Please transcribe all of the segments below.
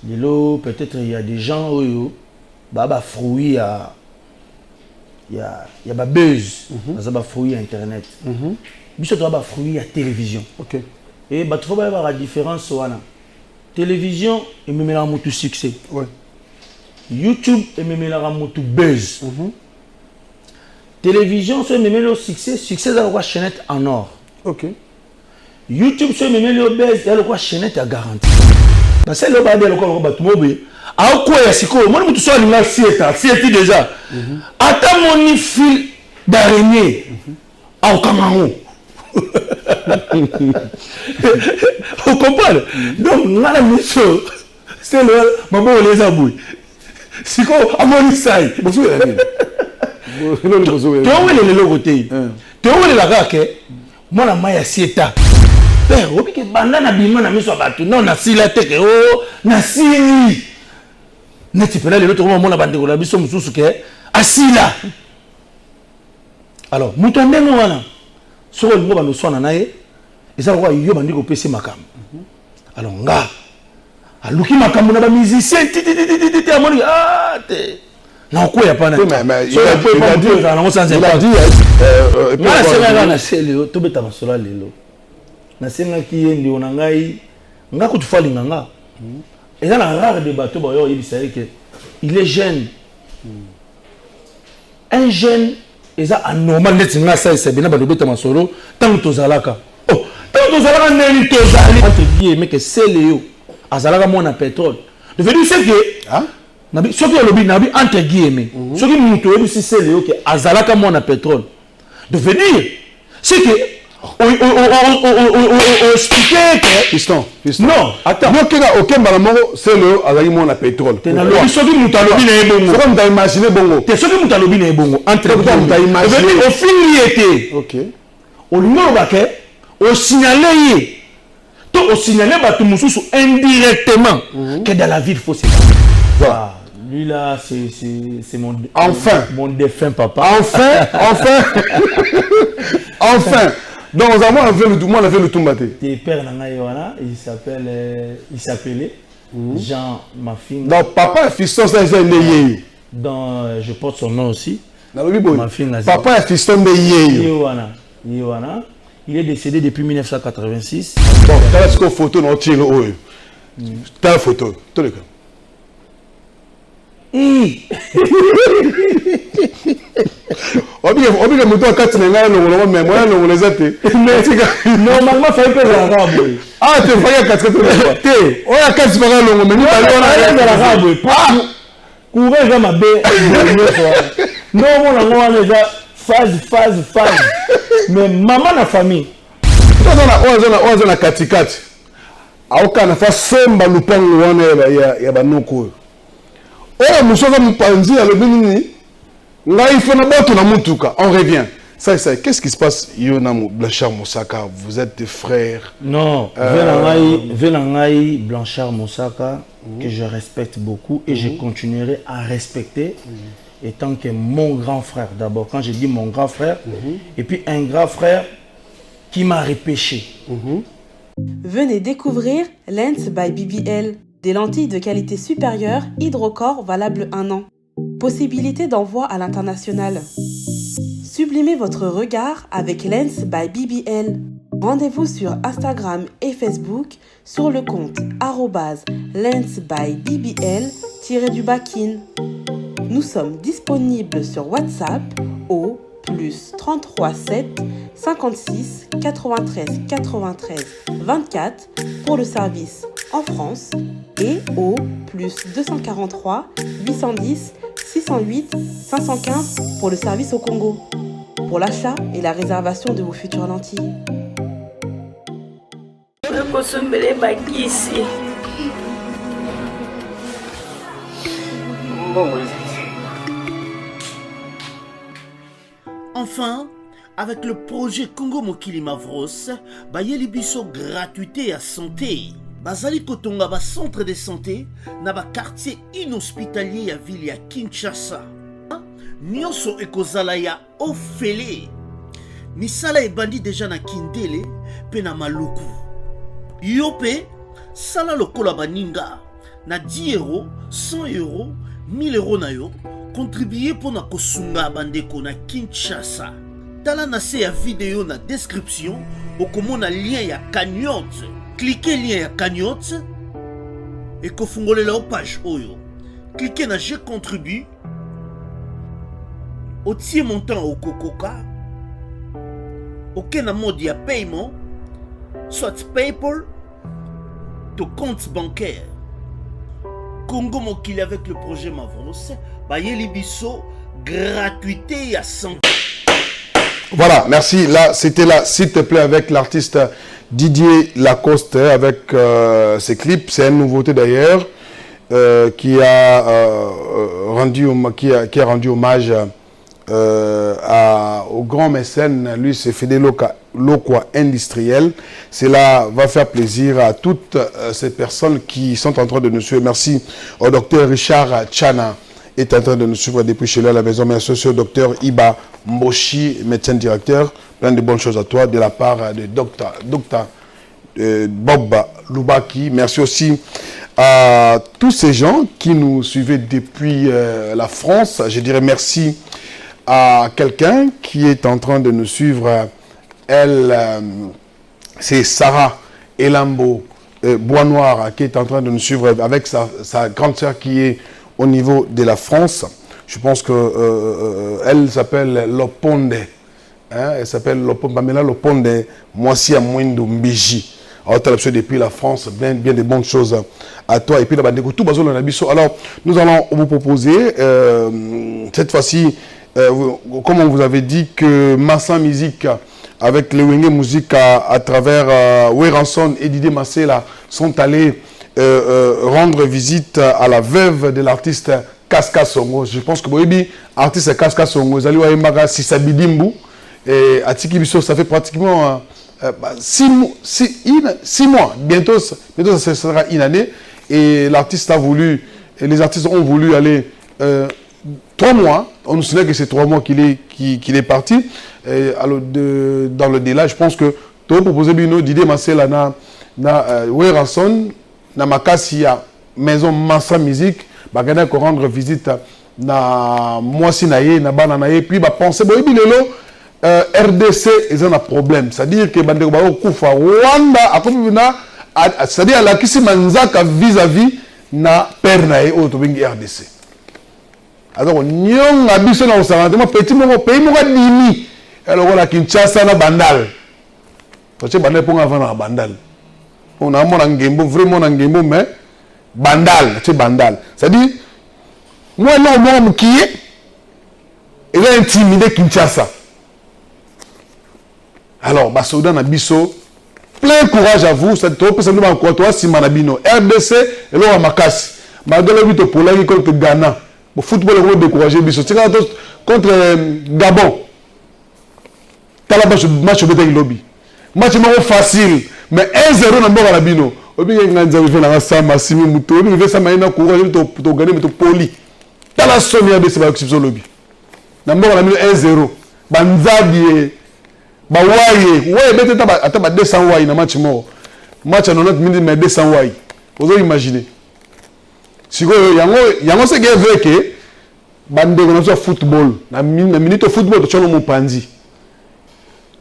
Lelo, peut-être il y a des gens où bah fruits à il y a ba buzz, ba fruits à internet. Biso to ba fruits à télévision. OK. Et bah tu faut voir la différence wana. Télévision et même la moto succès. Ouais. YouTube et même la moto buzz. Télévision c'est même le succès dans la chaînette en or. OK. YouTube c'est même le buzz dans la chaînette à garantie. Parce que le bas de l'école ba tumobe. A quoi ya siko, moi mutu so alinga sieti déjà. Ata moni fil d'araignée. A okamango. Vous comprenez? Donc, la mission, c'est le maman les abouilles. Si quoi, à mon isaï. Bonjour, Ami. Tu vois où est le logoté? Tu vois où est la raque? Moi, la maille sieta. Père, au pique, bandana bima na miso abatu. Non, na si la teke, oh, na si ni. N'est-ce pas là, le autre moment, la bande de la biso mususuke, asila. Alors, moutonde nous, wana. Sur le mot, nous sommes en aïe. Et ça, il y a un PC Makam. Alors, nga, a Luki Makam, on a un musicien, ah, non, quoi, il n'y a pas de. Mais il a dit, il est jeune. Un jeune, et ça, anormal, c'est bien, tant que tu entre guillemets que c'est Léo azalaka mona pétrole devenu c'est que ce qui est lobby nabi entre guillemets ce qui muto si c'est Léo que azalaka mona pétrole devenir c'est que expliquer que piston non attends non que aucun balamoro c'est Léo azalaki mona pétrole te na lobby ce qui muto lobby na ebongo c'est comme tu imaginer bongo te ce qui muto lobby na ebongo entre guillemets au fin était OK au numéro baquet au signaler au signaler indirectement que dans la vie il faut se voilà. Lui là c'est mon enfin mon défunt papa enfin donc on a fait le tout on a fait le tout maté tes père nanga il s'appelait Jean Mafing donc papa et fiston ça c'est né dans je porte son nom aussi Mafing papa et fiston de Yoana. Il est décédé depuis 1986. Bon, t'as la photo non tire eux. T'as la photo, tout le cas. On dit que mouton quatre n'enga non mais moi non les athées. Normalement fait un peu l'arabe. Ah tu vois quatre t'es. On a quatre pas non mais nous on a l'arabe. Courir dans ma baie. Non on a déjà phase. Mais maman na famille. On a la katikati. Aoka na fa semba lupango wana ya banoko. Oya musoza mupanzi ya lobini ngai fona bato na mutuka. On revient. Ça qu'est-ce qui se passe Yona Blanchard Moussaka, vous êtes des frères? Non, Venangai Blanchard Moussaka que je respecte beaucoup et je continuerai à respecter. Étant que mon grand frère d'abord, quand je dis mon grand frère, et puis un grand frère qui m'a repêché. Venez découvrir Lens by BBL, des lentilles de qualité supérieure, hydrocor valable 1 an. Possibilité d'envoi à l'international. Sublimez votre regard avec Lens by BBL. Rendez-vous sur Instagram et Facebook sur le compte @lensbybbl_kin. Nous sommes disponibles sur WhatsApp au +33 7 56 93 93 24 pour le service en France et au +243 810 608 515 pour le service au Congo. Pour l'achat et la réservation de vos futures lentilles. Enfin, avec le projet Congo Mokili Mavros, bayeli biso gratuité à santé. Bazali kotonga ba centre de santé na ba quartier inhospitalier ya ville ya Kinshasa. Nyonso ekozala ya ofele. Misala ebandi déjà na Kindele pe na Maluku. Yope sala lokola baninga. na 10 euros, 100 euros, 1000 euros na yo, contribuer pour na kosunga bandeko na Kinshasa. Tala na se ya vidéo na description, okomona lien ya cagnotte. Cliquez lien ya cagnotte et kofungole la page oyo. Cliquez na je contribue. Otie montant au kokoka. Ok na mode ya paiement, soit PayPal, to compte bancaire. Congo Mokili avec le projet Mavros, Bayeli Bisso, gratuité à 100. Voilà, merci. Là, c'était là, s'il te plaît, avec l'artiste Didier Lacoste, avec ses clips. C'est une nouveauté d'ailleurs, qui a rendu hommage au grand mécène, lui c'est Fede Lokwa industriel. Cela va faire plaisir à toutes ces personnes qui sont en train de nous suivre. Merci au docteur Richard Chana, est en train de nous suivre depuis chez lui à la maison. Merci au docteur Iba Mboshi, médecin directeur. Plein de bonnes choses à toi de la part de docteur Bob Loubaki. Merci aussi à tous ces gens qui nous suivaient depuis la France. Je dirais merci à quelqu'un qui est en train de nous suivre. Elle, c'est Sarah Elambo Bois Noir qui est en train de nous suivre avec sa grande sœur qui est au niveau de la France. Je pense que elle s'appelle Loponde. Hein, elle s'appelle Pamela Loponde Moissi à Mouindou Mbiji. Alors, depuis la France, bien de bonnes choses à toi. Et puis, là, tout alors, nous allons vous proposer cette fois-ci, comme on vous avait dit, que Massa Musique, avec le Wenge Musique à travers Weranson et Didier Massela, sont allés rendre visite à la veuve de l'artiste Kaska Songo. Je pense que l'artiste Kaska Songo, ils allaient voir Sisabidimbu. Et à Tikibiso, ça fait pratiquement 6 mois. Bientôt, ça sera une année. Et l'artiste a voulu, et les artistes ont voulu aller 3 mois. On nous souvient que c'est 3 mois qu'il est parti. Et alors dans le délai, je pense que tu as proposé Didier Massela na Weranson, na Makasia, maison Massa Musique, bagana ko rendre visite na Moissi naye, na bana naye, puis ba penser bo ibilelo RDC ils ont un problème, c'est-à-dire que bande ko ba kufa Rwanda akomina, c'est-à-dire la kisi manzaka vis-à-vis na père naye o to bingi RDC. Alors nyong abiso na osangantema petit moko pays moko dimi. Alors la Kinshasa na Bandal. Parce que Bandal pour avant na Bandal. On a mon Ngembo vraiment Ngembo mais Bandal, c'est Bandal. C'est-à-dire moi non moi qui est il a intimidé Kinshasa. Alors Basoda na biso plein courage à vous, c'est trop simplement quoi toi si manabino RDC et là Makasi. Malgré le but pour la contre Ghana. Le football est découragé biso. C'est contre Gabon. Match de lobby. Match facile. Mais 1-0 dans le Rabino. Obi nganza fait na sama simi muto. Obi fait ça maina courage to gagner mais to poli. Tala sonia de c'est pas lobby. Na mbo na 1-0. Banzabi bawaye. Ouais bete ta 200 wai na match mo. Match à 90 minutes mais 200 wai. Vous imaginez. Si yango c'est vrai que bande de football na minute football to cholo mo panzi.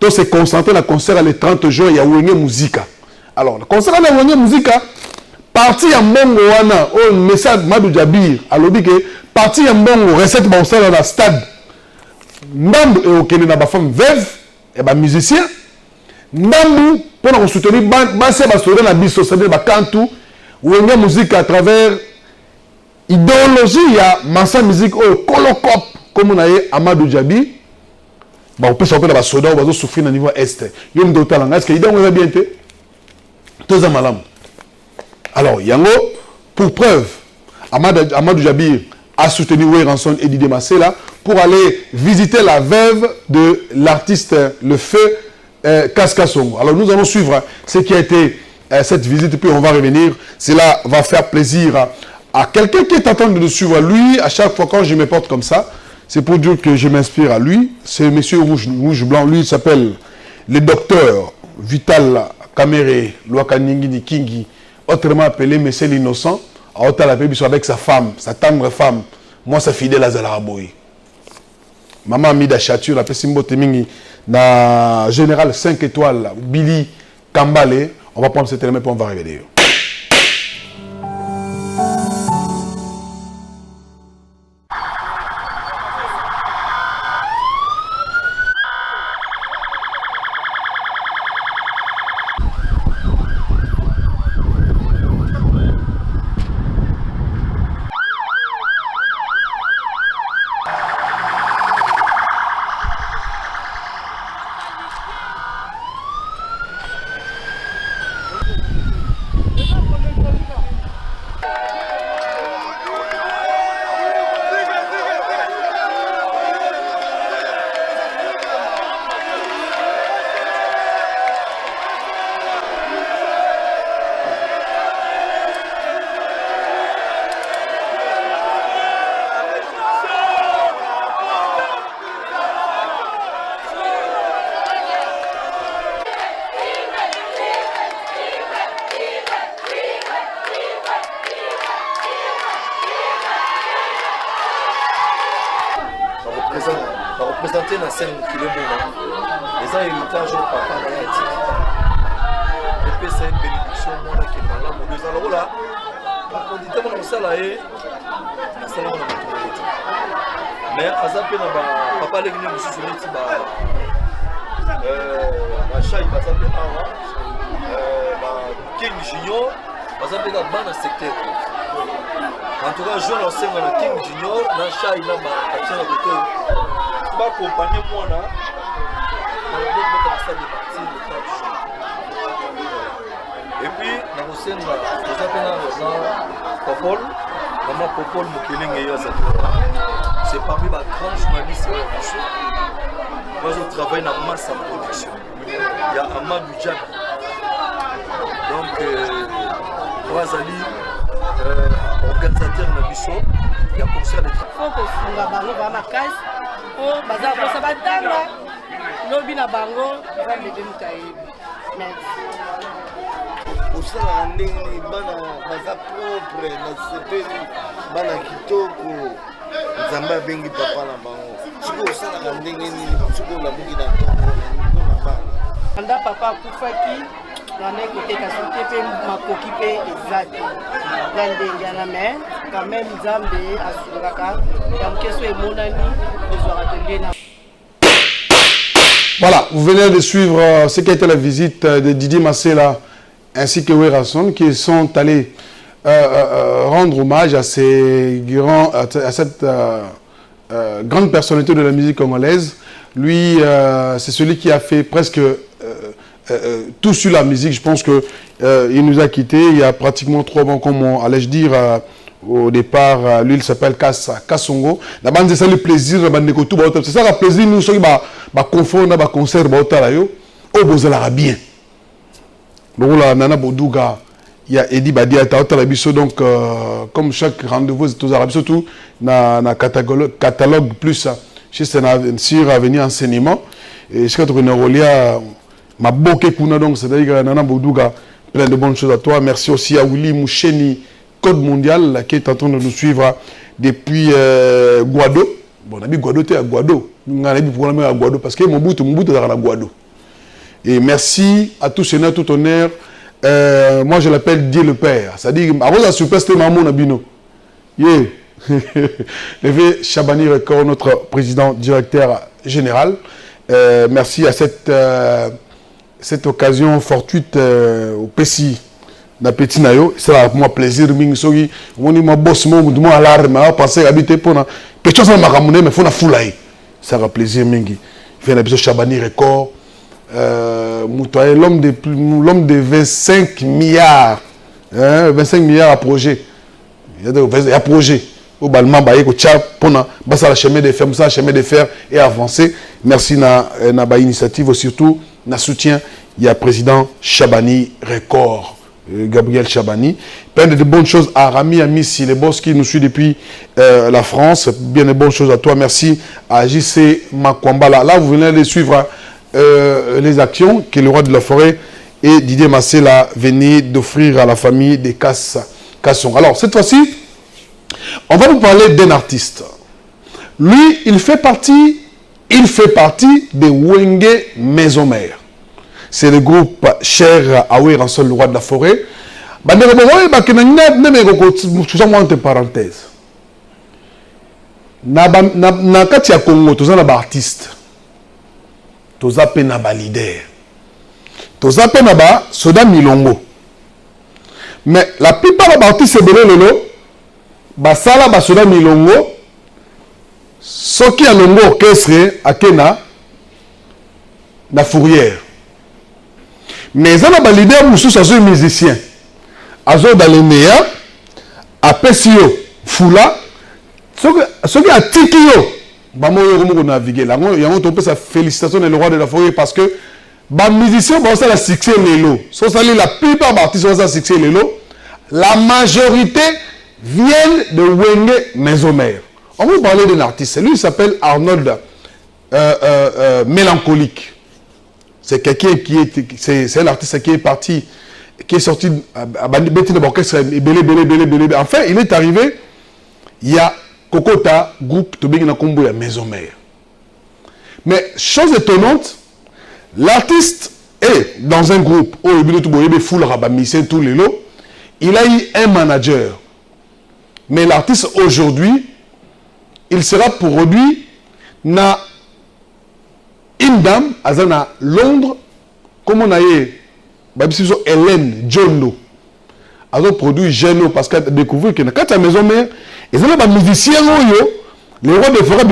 Donc, c'est concentré le concert le 30 juin, il y a Wenge Musica. Alors, le concert à Wenge Musica, parti en Bongo Wana, au message Madou Jabir, alors dit que parti en Bongo, recette dans le stade, Ndambu et Okene na ba femme veuve, et ba musicien, Ndambu, pour nous soutenir, Basse Basore na biso, c'est-à-dire Bakantou, Wenge Musica à travers idéologie, il y a Massa Musique, au Kolokop, comme on a eu Amadou Jabir. On peut s'appeler la soda, on va souffrir au niveau est. Il y a une d'autres langues. Est-ce qu'il y a une bien été? Tous en malam. Alors, Yango, pour preuve, Amadou Jabir a soutenu Weranson et Didier Massela pour aller visiter la veuve de l'artiste Le Feu Kaska Songo. Alors, nous allons suivre ce qui a été cette visite, puis on va revenir. Cela va faire plaisir à quelqu'un qui est en train de nous suivre. Lui, à chaque fois quand je me porte comme ça, c'est pour dire que je m'inspire à lui. C'est monsieur rouge blanc. Lui, il s'appelle le docteur Vital Kamere Lwakaningini Kingi, autrement appelé Monsieur l'Innocent. aotala pe biso avec sa femme, sa tendre femme. Moi sa fidèle à Zalaboy. Maman Amida Chature la pesimbo temingi na général 5 étoiles Billy Kambale. On va prendre cet élément pour on va regarder. Représenter la scène qui est bonne. Les gens héritage au papa dans la tique. Et puis c'est une bénédiction, moi qui est malade. Mon deux alors là, on dit tellement dans ça là et ça là on a trouvé. Mais à ça peine papa les gars monsieur sur les petits machin il va s'appeler King Junior, va s'appeler la bande secteur. En tout cas, jeune enseigne dans King Junior, dans Chai, il a action à côté. Je vais accompagner moi là. Et puis, dans le scène, vous appelez dans Popol, maman Popol Mokeleng et Yazakora. C'est parmi les grands journalistes. Moi, je travaille dans Massa Production. Il y a Amadou Djab. Donc, Razali. Organisateur de Bisso, il y a concert de travail. Il faut que nous avons ma case. Oh, bazar, ça va être là. Lobby na bango, va me donner merci. Pour ça, on est bazar propre, na CP, bana kitoko, Zamba bengi papa na bango. Si vous ça la ndenge ni, si vous la bugi na tongo, na ba. Anda papa kufaki. On est côté Kassoté, ma coquille exact. Dans les mais quand même, Zambé, à Soudraka, donc qu'est-ce que mon ami, nous aura donné. Voilà, vous venez de suivre ce qui a été la visite de Didier Massela ainsi que Werason qui sont allés rendre hommage à cette grande personnalité de la musique congolaise. Lui, c'est celui qui a fait presque tout sur la musique. Je pense que il nous a quittés il y a pratiquement 3 ans, comme allais-je dire au départ. Lui il s'appelle Kassongo. D'abord c'est ça le plaisir, c'est ça le plaisir nous ceux qui confondre ba concert ba otala yo au bozala bien. Donc là Nana Bodouga, il y a Eddie Badia ta biso. Donc comme chaque rendez-vous aux Arabes surtout na catalogue plus chez sur Avenir Enseignement et je crois que ma boke kuna. Donc c'est-à-dire Nana Bodouga, plein de bonnes choses à toi. Merci aussi à Willy Moucheni Code Mondial qui est en train de nous suivre depuis Guado. Bon, on a dit Guado, tu es à Guado. On a dit pourquoi on est à Guado parce que mon bout est à Guado. Et merci à tous et à tout honneur. Moi je l'appelle Dieu le Père. C'est-à-dire avant la surprise c'était Maman Nabino. Yeah. Levé Chabani Record, notre président directeur général. Merci à cette occasion fortuite au PCI na petit nayo. C'est là moi plaisir mingi soki on dit moi boss moi alarme à penser habiter pour na petit ça m'a ramené mais faut na foulay. Ça va plaisir mingi. Fait la épisode Chabani Record. Moutoye l'homme de 25 milliards. 25 milliards à projet. Il y a projet. Au balma baye ko tcha pona basa la chemin de fer, ça chemin de fer et avancer. Merci na ba initiative surtout na soutien. Il y a président Chabani Record, Gabriel Chabani. Plein de bonnes choses à Rami Amissi, les boss qui nous suit depuis la France. Bien de bonnes choses à toi. Merci à JC Makwambala. Là, vous venez de suivre les actions que le roi de la forêt et Didier Massela venaient d'offrir à la famille des Kassaongo. Kasson. Alors, cette fois-ci, on va vous parler d'un artiste. Lui, il fait partie des Wenge Maison Mère. C'est le groupe cher Aoué Ransol, le roi de la forêt. Entre parenthèses. Na kati ya Congo, tous na ba artiste. Tous appelés na ba leader. Tous appelés na ba soda milongo. Mais la plupart des artistes c'est belé lelo. Ba sala ba soda milongo. Soki a longo orchestre akena na fourrière. Mais ça na ba leader mususu azo musicien. Azo Dalemea, Apesio, Fula, ce qui a Tikio, on naviguer là, il y a un sa félicitation le roi de la forêt parce que les musiciens vont ça la succès l'élo. Sauf ça la plupart des artistes vont ça succès l'élo. La majorité viennent de Wenge Maison Mère. On va parler d'un artiste. Lui il s'appelle Arnold Mélancolique. C'est quelqu'un qui est, c'est un artiste qui est parti. Qui est sorti à Bandibeti de l'orchestre belé. Enfin, il est arrivé, il y a Kokota, groupe Tobing na Kombo, la Maison Mère. Mais, chose étonnante, l'artiste est dans un groupe, il a eu un manager. Mais l'artiste aujourd'hui, il sera produit na une dame, à Londres, comme on a eu. Hélène Jondo a produit Geno parce qu'elle a découvert que dans la Maison Mère, ils ont des musiciens, les rois de forêt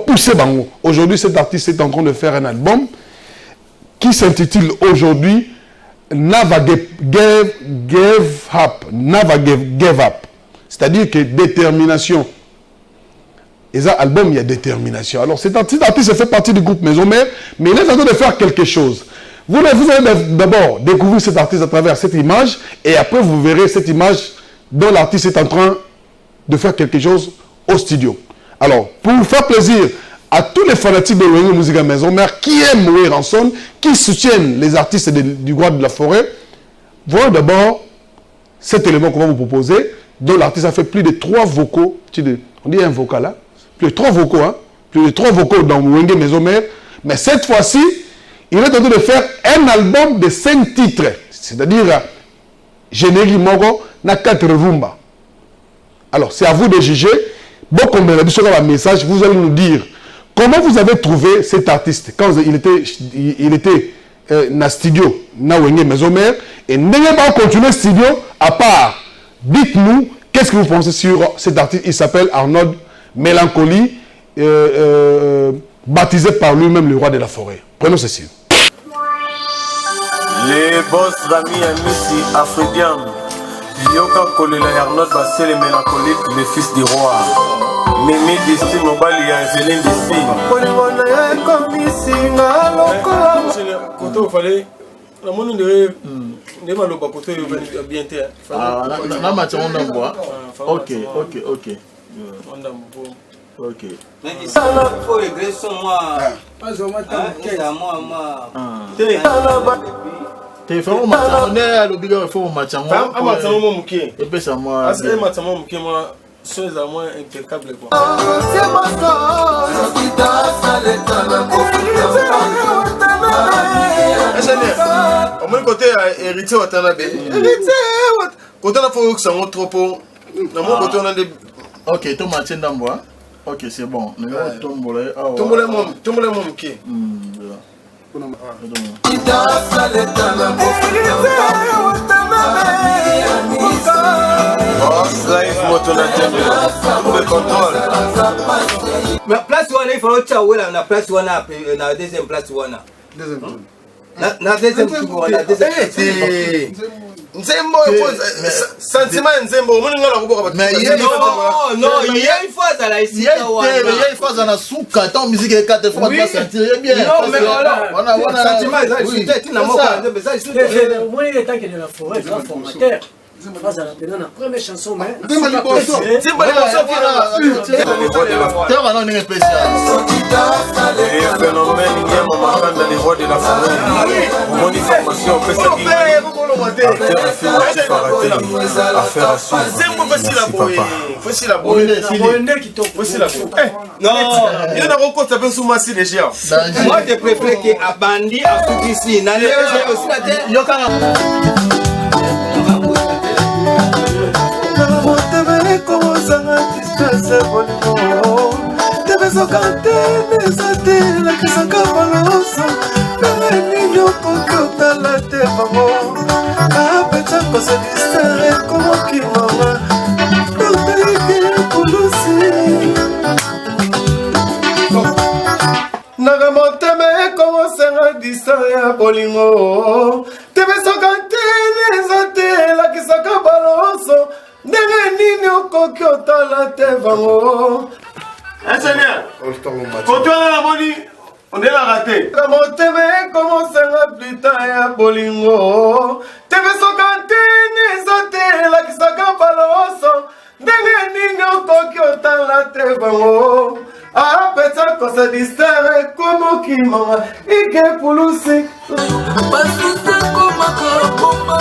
pousser. Aujourd'hui, cet artiste est en train de faire un album qui s'intitule aujourd'hui Never Give Up. C'est-à-dire que détermination. Et ça, album, il y a détermination. Alors, cet artiste fait partie du groupe Maison Mère, mais il est en train de faire quelque chose. Vous allez d'abord découvrir cet artiste à travers cette image et après vous verrez cette image dont l'artiste est en train de faire quelque chose au studio. Alors, pour faire plaisir à tous les fanatiques de Wenge Musica Maison Mère qui aiment Aoué Ranson, qui soutiennent les artistes du roi de la forêt, voyons d'abord cet élément qu'on va vous proposer, dont l'artiste a fait plus de 3 vocaux, on dit un vocal là, plus de 3 vocaux, hein, plus de 3 vocaux dans Wenge Maison Mère, mais cette fois-ci, il est en train de faire un album de 5 titres. C'est-à-dire, générique Mogo, na 4 rumba. Alors, c'est à vous de juger. Bon, comme on a dit sur le message, vous allez nous dire comment vous avez trouvé cet artiste quand il était dans le studio, na Wenge Maison Mère, et n'ayez pas continué studio, à part, dites-nous, qu'est-ce que vous pensez sur cet artiste. Il s'appelle Arnold Mélancolie, baptisé par lui-même le roi de la forêt. Prenons ceci. Les boss d'amis Amissi Afridian, Yoka Kolela Arnold Bassel et Mélancolique, le fils du roi. Mimi Destine Mobali et Evelyne Destine. Koto fallait. La monnaie de Nemaloba Koto bien terre. Ah, là maintenant on en boit. Ok. Ok. Mais ça n'a pas régressé moi. Pas au matin. T'es fait au matin. On est à l'obligation de faire au matin. Un matin au moment qui. Et puis ça moi. Parce que le matin au moment qui moi. Chose à moi impeccable quoi. Au moins côté héritier Watanabe. Héritier côté la faut que ça monte trop pour. Dans mon côté on a des. Ok, toi Mathieu Ndamboa. Ok, c'est bon. Tombolé mon qui. Mais place où il faut tchaouer là, na place où on a na deuxième place où on a. Na deuxième tour, on a deuxième. Nzembo sentiment nzembo muninga la kuboka mais non il y a une fois à la ici il y a une fois dans la souka tant musique et quatre fois pas sentir bien non mais voilà sentiment ça c'est na moka mais ça c'est moi il est temps que de la forêt grand formateur la première chanson mais Moi, je préfère que Abandi a tout ici. Nagamoteme como será distancia bolingo. Tebe sokante nezate la kisaka baloso. Nenge nini kokyo tala tevango. Seigneur, quand tu as la boni, on est la raté. Nagamoteme como será plitaya bolingo. Tebe sokante nezate la kisaka baloso. Nenge nini kokyo tala tevango. Ah, peta cosa distere como kimama ike pulusi. Basuta como como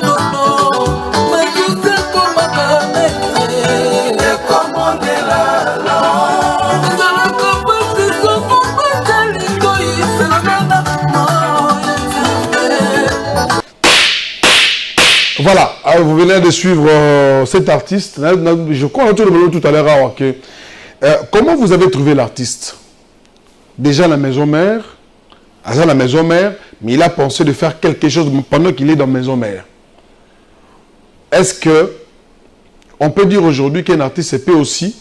no. Basuta como como de la Voilà, alors vous venez de suivre cet artiste. Je crois que tout à l'heure que comment vous avez trouvé l'artiste? Déjà la maison mère, mais il a pensé de faire quelque chose pendant qu'il est dans la maison mère. Est-ce que on peut dire aujourd'hui qu'un artiste peut aussi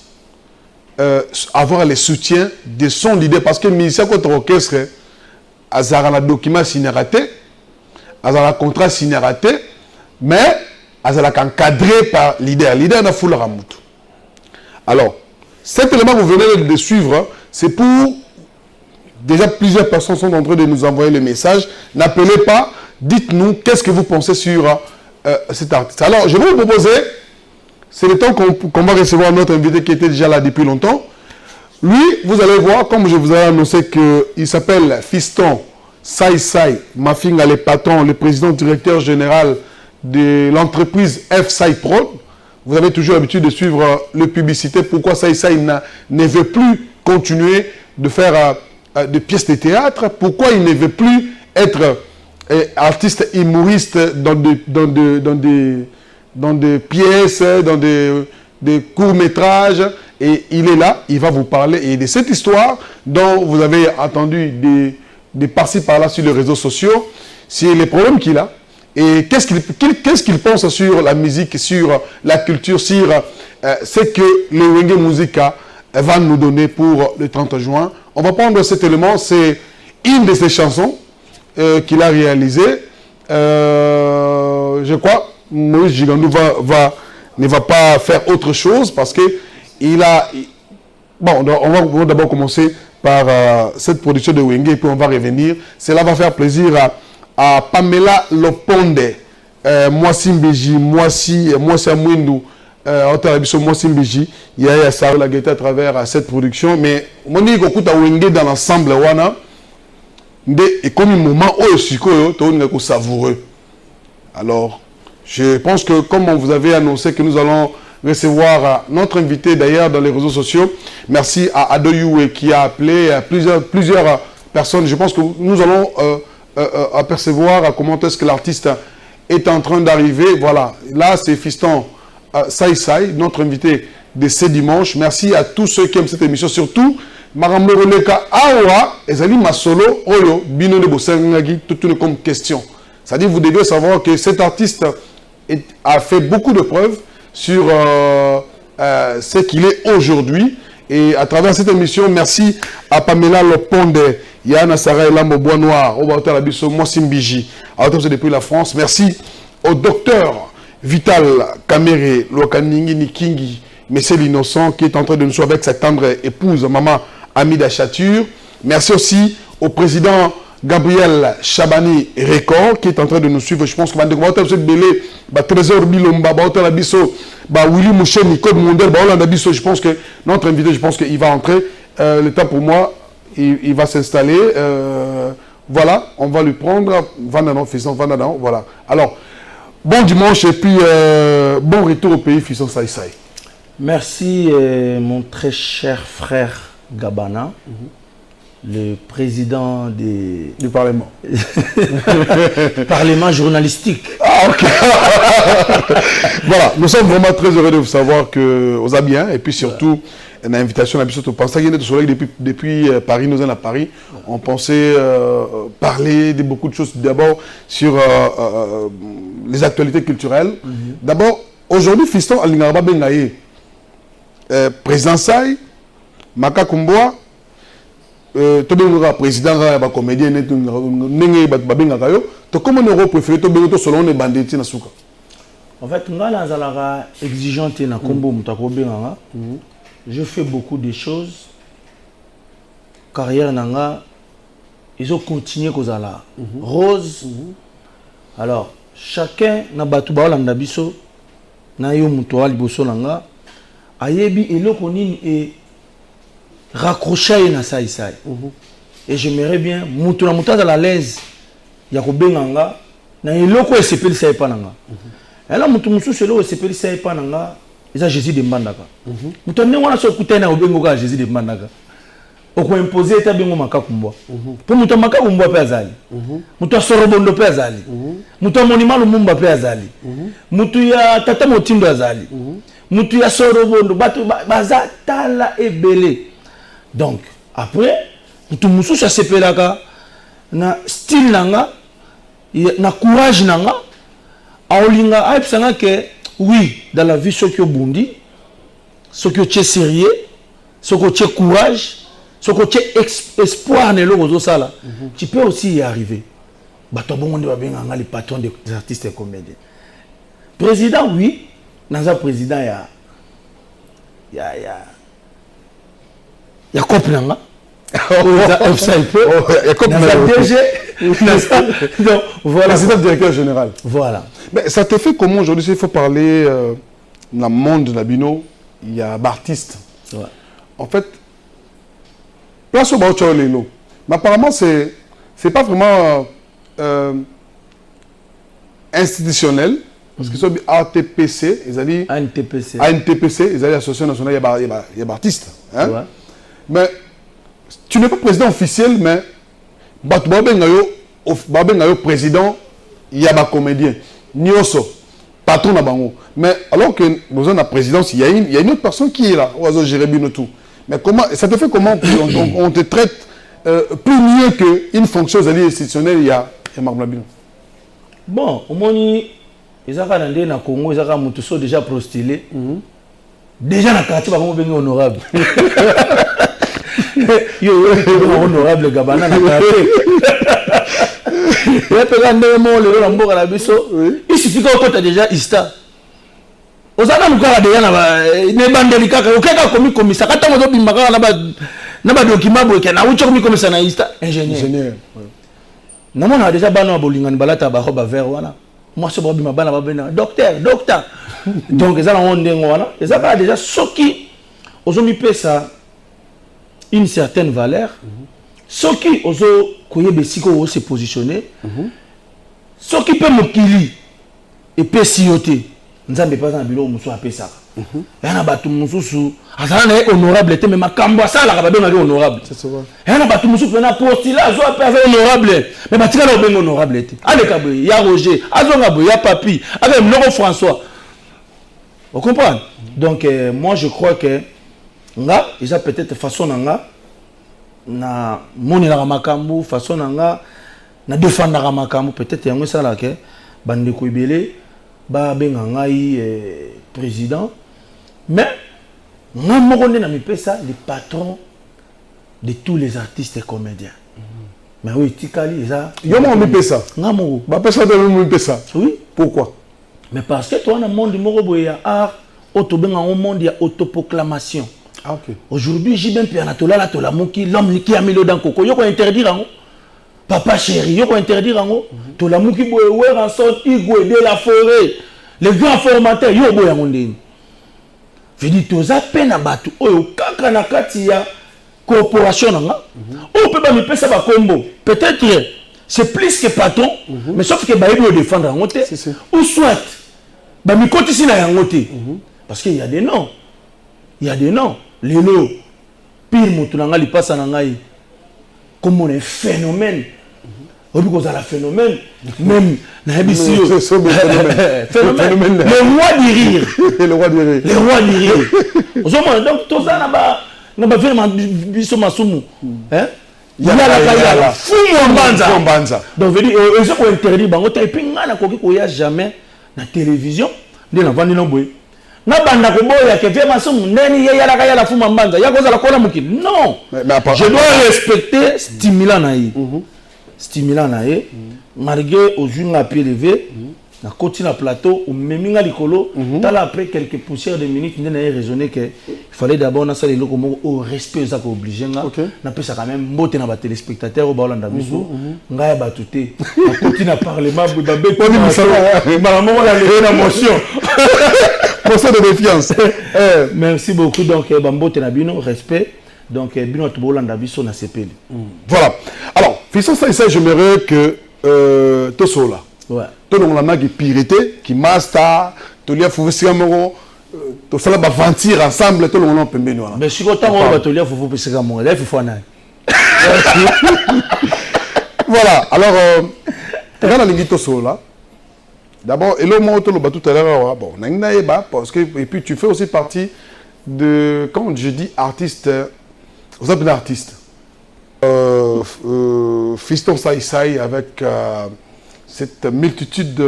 avoir les soutiens de son leader? Parce que musicien contre orchestre, Azara a document signé raté, Azara a contrat signé raté, mais Azara encadré par leader. Leader n'a foule Ramoutou. Alors, cet élément que vous venez de suivre, c'est pour... Déjà, plusieurs personnes sont en train de nous envoyer le message. N'appelez pas, dites-nous qu'est-ce que vous pensez sur cet artiste. Alors, je vais vous proposer, c'est le temps qu'on va recevoir notre invité qui était déjà là depuis longtemps. Lui, vous allez voir, comme je vous ai annoncé qu'il s'appelle Fiston Sai Mafinga, le patron, le président directeur général de l'entreprise F-Sai Pro. Vous avez toujours l'habitude de suivre le publicité. Pourquoi Sai ne veut plus continuer de faire des pièces de théâtre? Pourquoi il ne veut plus être artiste humoriste dans des pièces, dans des courts-métrages? Et il est là, il va vous parler et de cette histoire dont vous avez entendu des par-ci par-là sur les réseaux sociaux. C'est les problèmes qu'il a. Et qu'est-ce qu'il pense sur la musique, sur la culture, sur ce que le Wenge Musica va nous donner pour le 30 juin. On va prendre cet élément, c'est une de ses chansons qu'il a réalisée. Je crois Maurice Gigandou ne va pas faire autre chose parce que il a... Bon, on va d'abord commencer par cette production de Wenge et puis on va revenir. Cela va faire plaisir à Pamela Loponde, Mwasi Mbeji, Mwasi Amwindou, Mwasi Mbeji, il y a ça la guette à travers cette production, mais on dit qu'on a Wenge dans l'ensemble, et comme un moment où on est savoureux. Alors, je pense que comme on vous avait annoncé que nous allons recevoir notre invité d'ailleurs dans les réseaux sociaux, merci à Adoyoué qui a appelé plusieurs personnes. Je pense que nous allons apercevoir comment est-ce que l'artiste est en train d'arriver. Voilà, là c'est Fiston Sai, notre invité de ce dimanche. Merci à tous ceux qui aiment cette émission, surtout Marambo Roleka Awa Ezali Masolo Oyo Bino de Bosengagi, tout comme question. C'est-à-dire vous devez savoir que cet artiste a fait beaucoup de preuves sur ce qu'il est aujourd'hui. Et à travers cette émission, merci à Pamela Loponde, Yana Sarah Lambo Bois Noir, Obaota Labiso, Mosimbiji, depuis la France. Merci au docteur Vital Kamere, Lokaningi Nikingi, Messieurs l'Innocent, qui est en train de nous suivre avec sa tendre épouse, maman Amida Chature. Merci aussi au président Gabriel Chabani Record, qui est en train de nous suivre. Je pense qu'on va découvrir cette belé, Trésor Bilomba, Labiso, Willy Moucheni, Code Mondial, Labiso. Je pense que notre invité, je pense qu'il va entrer. Le temps pour moi, il va s'installer. Voilà, on va lui prendre Vandanon, Fisson Vandanon, voilà. Alors, bon dimanche et puis bon retour au pays, Fisson Saïsaï. Merci, mon très cher frère Gabana, le président du Parlement. Parlement journalistique. Ah, ok. Voilà, nous sommes vraiment très heureux de vous savoir que vous allez bien et puis surtout, une invitation à Bissot. Pensez qu'il y a des soleils depuis Paris, nous sommes à Paris. On pensait parler de beaucoup de choses. D'abord sur les actualités culturelles. D'abord, aujourd'hui, Fiston Alingaraba Bengaye. Président Saï, Maka Kumboa, président de comédien, comment on préféré selon les bandits na souka? En fait, exigeante na combo je fais beaucoup de choses. Carrière nanga, ils ont continué comme ça. Rose. Alors, chacun na batu ba landa biso na yo muto ali boso nanga. Ayebi eloko nini et raccrocher na sai. Et j'aimerais bien mutu na muta à l'aise ya ko benganga na eloko esepeli sai pa nanga. Ela mutu mususu eloko esepeli sai pa nanga eza Jésus de Mbandaka. Mutu ne wana so kutana obengo ka Jésus de Mbandaka. Oko imposer eta bengo makakumbwa. Po mutu makakumbwa pe azali. Mutu sorobondo pe azali. Mutu monima lumumba pe azali. Mutu ya tata motindo azali. Mutu ya sorobondo batu baza tala ebele. Donc après mutu mususu asepelaka na style nanga na courage nanga aolinga aipsanga que oui dans la vie ce qui obundi ce qui est sérieux ce qui est courage ce qui est espoir ne lo sala tu peux aussi y arriver. Bato bon on va bien les patrons des artistes et comédiens. Président oui dans un président ya copnanga voilà, c'est le directeur général. Voilà. Mais ça te fait comment aujourd'hui, s'il faut parler dans le monde de Nabino, il y a artistes. Ouais. En fait, place au Baocho Lelo. Mais apparemment, c'est pas vraiment institutionnel. Parce que c'est ATPC, ils allaient ANTPC, ils allaient l'Association nationale, il y a artistes. Hein? Ouais. Mais tu n'es pas président officiel, mais président, il y a un comédien. Nioso, patron na bango. Mais alors que nous avons la présidence, il y a une autre personne qui est là, Oiseau Jérémy tout. Mais comment, ça te fait comment on te traite plus mieux qu'une fonction institutionnelle, il y a Marblabino? Bon, au moins, ils ont dans Congo, ils ont déjà postulé. Déjà, dans le quartier, ils sont honorables. Honorable Gabana, il suffit qu'on ait déjà Ista. Aux Anna Mukara de ne bandelika, aucun commis commissaire, quand on a dit Makara n'a document, qui n'a aucun commis commissaire na Ista, ingénieur. Nous avons déjà banné à Bolingan Balata Baroba Verwana. Moi, je suis docteur. Donc, ils ont déjà ce qui, aujourd'hui, ça une certaine valeur. Ce qui, aujourd'hui, se positionner. Ce qui peut me kili et peut s'yoter. Nous n'avons pas un bureau où nous sommes à ça. Il y a un bateau honorable, mais ma camba ça, la rabat honorable. Il y a un bateau qui est postulé, honorable. Mais ma tika est honorable. Il y a Roger, il y a Papi, avec Laurent François. Vous comprenez? Donc, moi je crois que nga, il y a peut-être façon na moni la makambu, façon na défendre la makambu, peut-être il y a ça là que bande koibele, ba benga président. Mais, moi, je suis le patron de tous les artistes et comédiens. Mais oui, Tikali, ça. Ça. Oui. Pourquoi? Mais parce que toi, dans le monde du art, il y a autoproclamation. Ah, ok. Aujourd'hui, j'ai bien l'homme qui a mis le dans Coco. Il faut interdire. Papa chéri, il faut interdire. Tout le monde qui boit en sorte, il de la forêt. Les grands formateurs, il y a je dis, tu as peine à battre. Quand on a corporation, on peut pas me faire ça combo. Peut-être c'est plus que patron, mais sauf que baïbi au défendre en côté, ou soit, bah mi côté si na en côté, parce qu'il y a des noms, les lots, pire moutounanga li passe en angaï, comme on est phénomène, au bout de la phénomène, même phénomène, le roi du rire, le roi du rire, donc tout ça n'a pas vraiment biso masumu, hein? Yala fumu mbanza donc veut dire ils ont interdit bango et puis ngana koki koya jamais na télévision ndi na vandi nomboy na banda ko boya ke vema sumu ndeni yala fumu mbanza yakoza la kola mukili non je dois respecter stimulant na ye malgré aux jeunes à pied levé na côté na plateau ou meminga likolo tala après quelques poussières de minutes ndena raisonner que il fallait d'abord na sala loko moko au respect ça ko obligé nga na pesa quand même mbote na ba téléspectateurs au balanda biso nga ba tuté na côté na parlement ba be ko ni musala ba mo la lever na motion de défiance merci beaucoup donc ba mbote na bino respect donc bino to balanda biso na sepeli voilà alors Fiston ça j'aimerais que Tosola ouais tout le monde a qui pirité qui master tout les faut aussi amoro tout ça va aventure ensemble tout le monde peut bien mais si autant on va tout les faut aussi amoro là il faut na voilà alors dans la lingito sola d'abord et le mot tout le tout à l'heure bon n'aïe ba parce que et puis tu fais aussi partie de quand je dis artiste vous appelez artiste Fiston Saïsaï avec cette multitude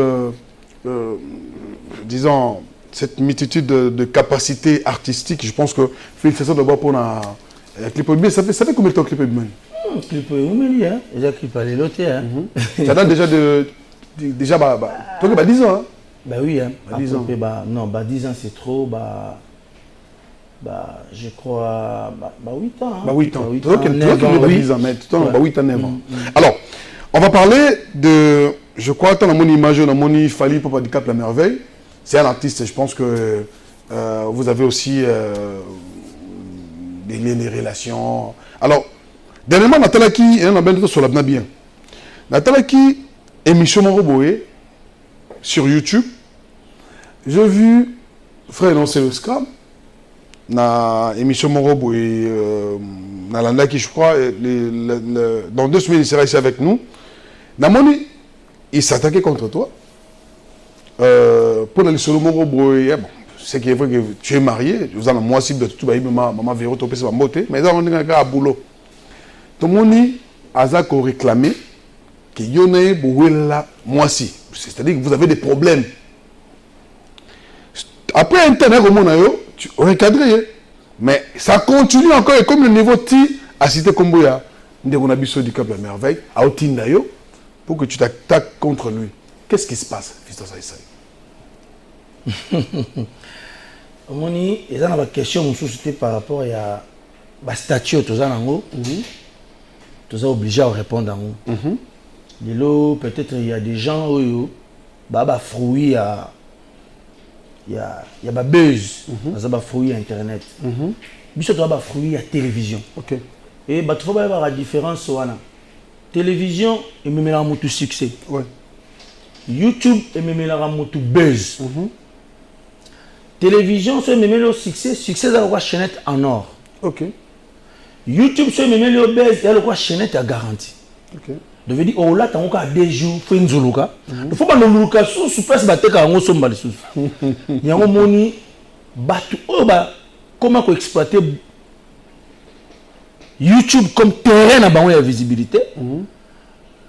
disons, cette multitude de capacités artistiques, je pense que félicitations d'abord pour la clip. Ça fait combien de temps clip Humain? Clip Humain, hein? Déjà clip à l'autre, hein? Ça date déjà déjà toi tu as 10 ans, hein? Bah oui, hein? 10 ans. Non, 10 ans c'est trop, je crois, 8 ans. Hein? 8 ans. Tu vois qu'il n'est pas 10 ans, mais tout le temps, 8 ans, 9 ans. Alors, on va parler de, je crois, dans mon image, dans mon Fally Ipupa du Cap La Merveille. C'est un artiste, je pense que vous avez aussi des liens, des relations. Alors, dernièrement, Nathalie qui est un peu sur la bien. Nathalie qui émission Moroboé sur YouTube. J'ai vu, frère, non, c'est le Scrum. Na émission Moroboé, Nalanda qui, je crois, dans 2 semaines, il sera ici avec nous. Namoni, il s'attaquait contre toi. Pour les solo Moroboé, bon, c'est qu'il est vrai que tu es marié, vous avez moi cible de tout, maman Véro, topé c'est ma beauté, mais là on est à boulot. Tout le monde a réclamé que Yone Bouela, moi si. C'est-à-dire que vous avez des problèmes. Après Internet, tu recadré, mais ça continue encore et comme le niveau T à Cité Komboya, on a du Cap La Merveille, à Otindayo, pour que tu t'attaques contre lui. Qu'est-ce qui se passe, Fiston Saïsaï? Moni, il y a une question par rapport à la statue, tu es obligé à répondre à nous. Peut-être il y a des gens où il y a des buzz, il y a fruits à Internet. Il y a des fruits à télévision. Et il faut avoir la différence. Télévision, il me met un succès. YouTube, il me met un buzz. Télévision, il me met le succès dans la chaînette en or. YouTube, il me met le buzz dans la chaînette à garantie. Je veux dire, oh là, tu as des jours, il faut pas nous faire sous place, il y a un moni, comment exploiter YouTube comme terrain à la visibilité.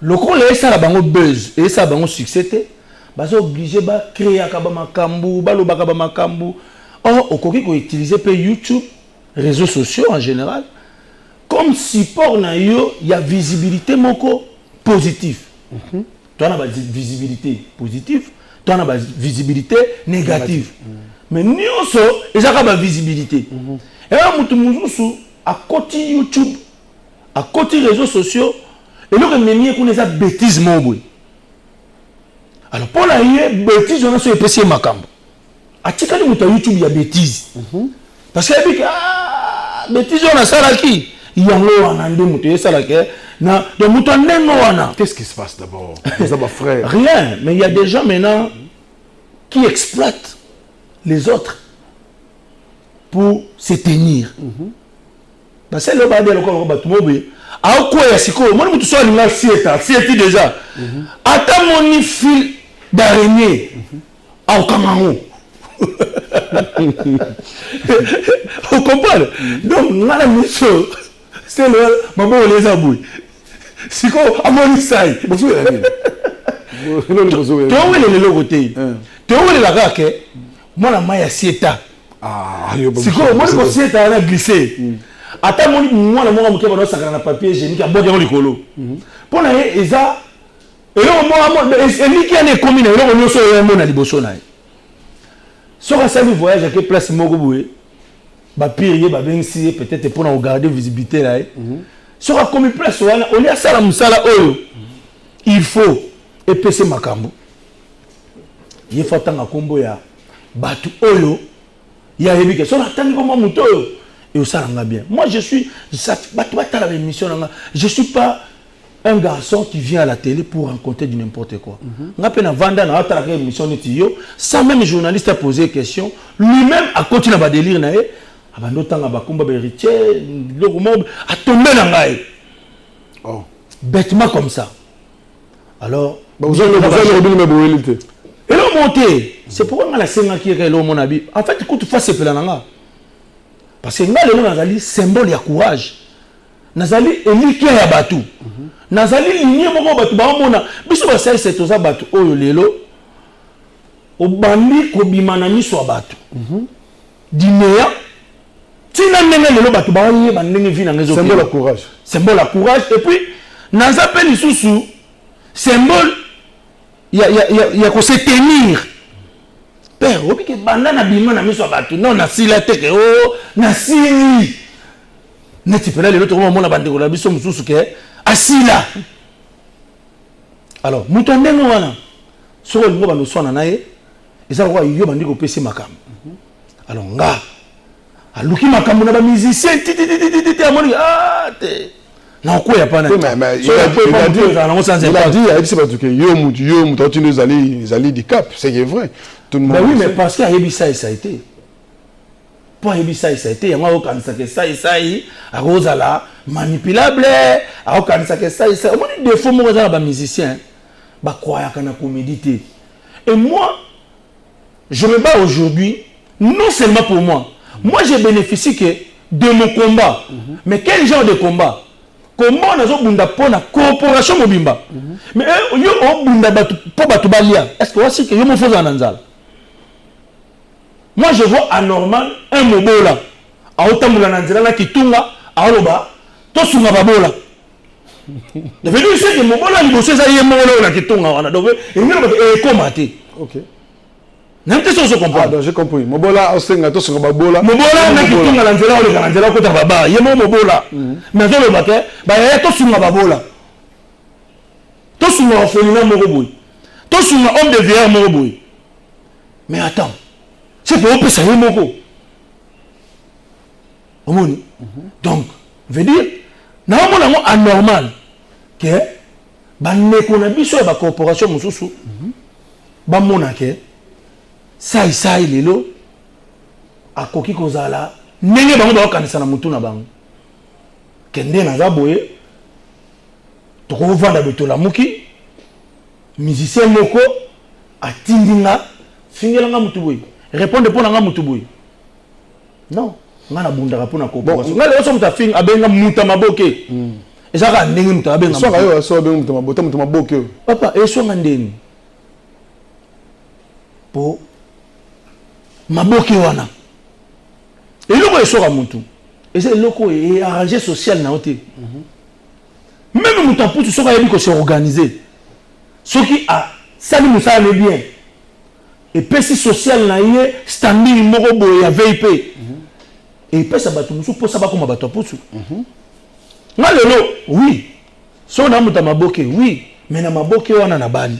Le coup, ça a un buzz et ça a un succès. Ils sont obligés de créer un makambu, or, au coquille qu'on utilise YouTube, réseaux sociaux en général, comme support, il y a visibilité positive. Tu as la visibilité positive, tu as la visibilité négative. Mais nous, ils ont la visibilité. Et là, à côté YouTube, à côté réseaux sociaux, et nous, on a des bêtises. Alors, pour la bêtise, on a sur les Makambo. À YouTube, il y a bêtises. Parce que bêtise, on a ça là qui. yango wana nde moto esalaka na de moto ndenge wana. Qu'est-ce qui se passe d'abord? Les abats frères. Rien, mais il y a des gens maintenant qui exploitent les autres pour se tenir. Parce que le bas de l'école va tout mobile. À quoi est-ce que moi je suis allé là siéti déjà. Attends mon fil d'araignée. Au Cameroun. Vous comprenez? Donc, la mission, c'est le maman les abouilles. C'est quoi? À mon isaï. Bonjour, tu vois, il est le côté. Tu vois, il est la raque. Moi, la maille à siéta. C'est quoi? Moi, je siéta, elle a glissé. Attends, moi, la moi, je vais faire un papier génique à boire le colo. Pour la Eza, et là, moi, et lui qui a des communes, et là, on est sur le monde à l'Ibosona. Sur un seul voyage, avec place Mogoboué, Bapirier, Babensi, peut-être pour nous garder visibilité là. Sur un commun place, on est à Salam Sala Oyo. Il faut épaisser Makambo. Il faut attendre à Kombo ya Batu Oyo. Il y a des gens qui sont attendus comme un mouton. Et ça l'a bien. Moi, je suis. Je ne suis pas un garçon qui vient à la télé pour rencontrer du n'importe quoi. On a peine à vendre dans notre émission de Tio. Sans même journaliste a posé question. Lui-même a continué à délire. Avant d'autant, à Bakumba Beritier, le roman a tombé dans l'aïe. Bêtement comme ça. Alors. Vous avez le mobilité. Et l'on monté. C'est pourquoi on a la scène qui est là, mon habit. En fait, écoute, face à Pelananga. Parce que nous avons symbole de courage. Nous avons éliqué à Batu. Nous avons ligné mon Batu. Nous avons fait cette chose à Batu. Oh, lelo. Au bandi, au bimanami soit Batu. Dinéa. Si nous avons lelo Batu, nous avons symbole de courage. Symbole de courage. Et puis, nous avons appelé les sous symbole. Il y a qu'on se tenir. Père, on dit que banana bimana miso batu non na sila teke oh na sini neti pela le l'autre moment na bande ko la biso mususu ke asila. Alors mutonde ngo wana so ngo ba no sona nae eza kwa yo bandi ko pese makambo. Alors nga aluki makambo na ba musicien ti amoni te na ko ya pana. Mais il a dit yo mutu tu nous allez du cap, c'est vrai. Mais oui, mais parce qu'il y a Ebissa et ça a été. Pour Ebissa et ça a été, il y a un candidat qui ça et ça, à Rosala, manipulable, à un candidat qui ça et ça. On dit des fois, moi, je suis musicien, je crois qu'on a comédité. Et moi, je me bats aujourd'hui, non seulement pour moi. Moi, j'ai bénéficié de mon combat. Mais quel genre de combat? Comment on a bunda pour la corporation Mobimba? Mais yo on bunda pour Batubalia. Est-ce que aussi que yo me fais un anzal? Moi, je vois anormal un mobola. A autant de l'anzala qui tourne à Oloba, tout sur ma babola. Devenu c'est que mobola, il bosse ça y est mobola qui tourne à Oloba. Et il est combatté. Ok. N'importe quoi se comprend. Ah, j'ai compris. Mobola, on sait que tout sur ma babola. Mobola, on a qui tourne à l'anzala, on est à l'anzala côté baba. Il y a mon mobola. Mais je le batte, bah il y a tout sur ma babola. Tout sur ma orphelinat moroboui. Tout sur ma homme de VR moroboui. Mais attends. C'est pour eux ça y est moko. Donc, veut dire, nous avons anormal que les biso et la corporation mususu que ça il est là à koki kozala nenge bango ba kanisa na mutu na bango kende na zaboye to ko vanda betola muki musicien moko atindinga fingelanga mutu boye. Répondez pour la Moutouboui. Non. On a bundara pour la corporation. On a les autres filles à Benga Moutamaboke. Et ça va n'engue Moutabenga. Soit Benga Moutamaboke. Papa, et soit Mandeni. Pour Maboke Wana. Et le est sur Moutou. Et c'est le co est arrangé social na oté. Même Moutapou, tu sauras que c'est organisé. Ce qui a ça nous ça bien. Et puis si social na yé standing morobo ya VIP. Et puis ça batu musu pour ça ba comme batu pousu. Na lelo oui. So na muta maboke oui, mais na maboke wana na bali.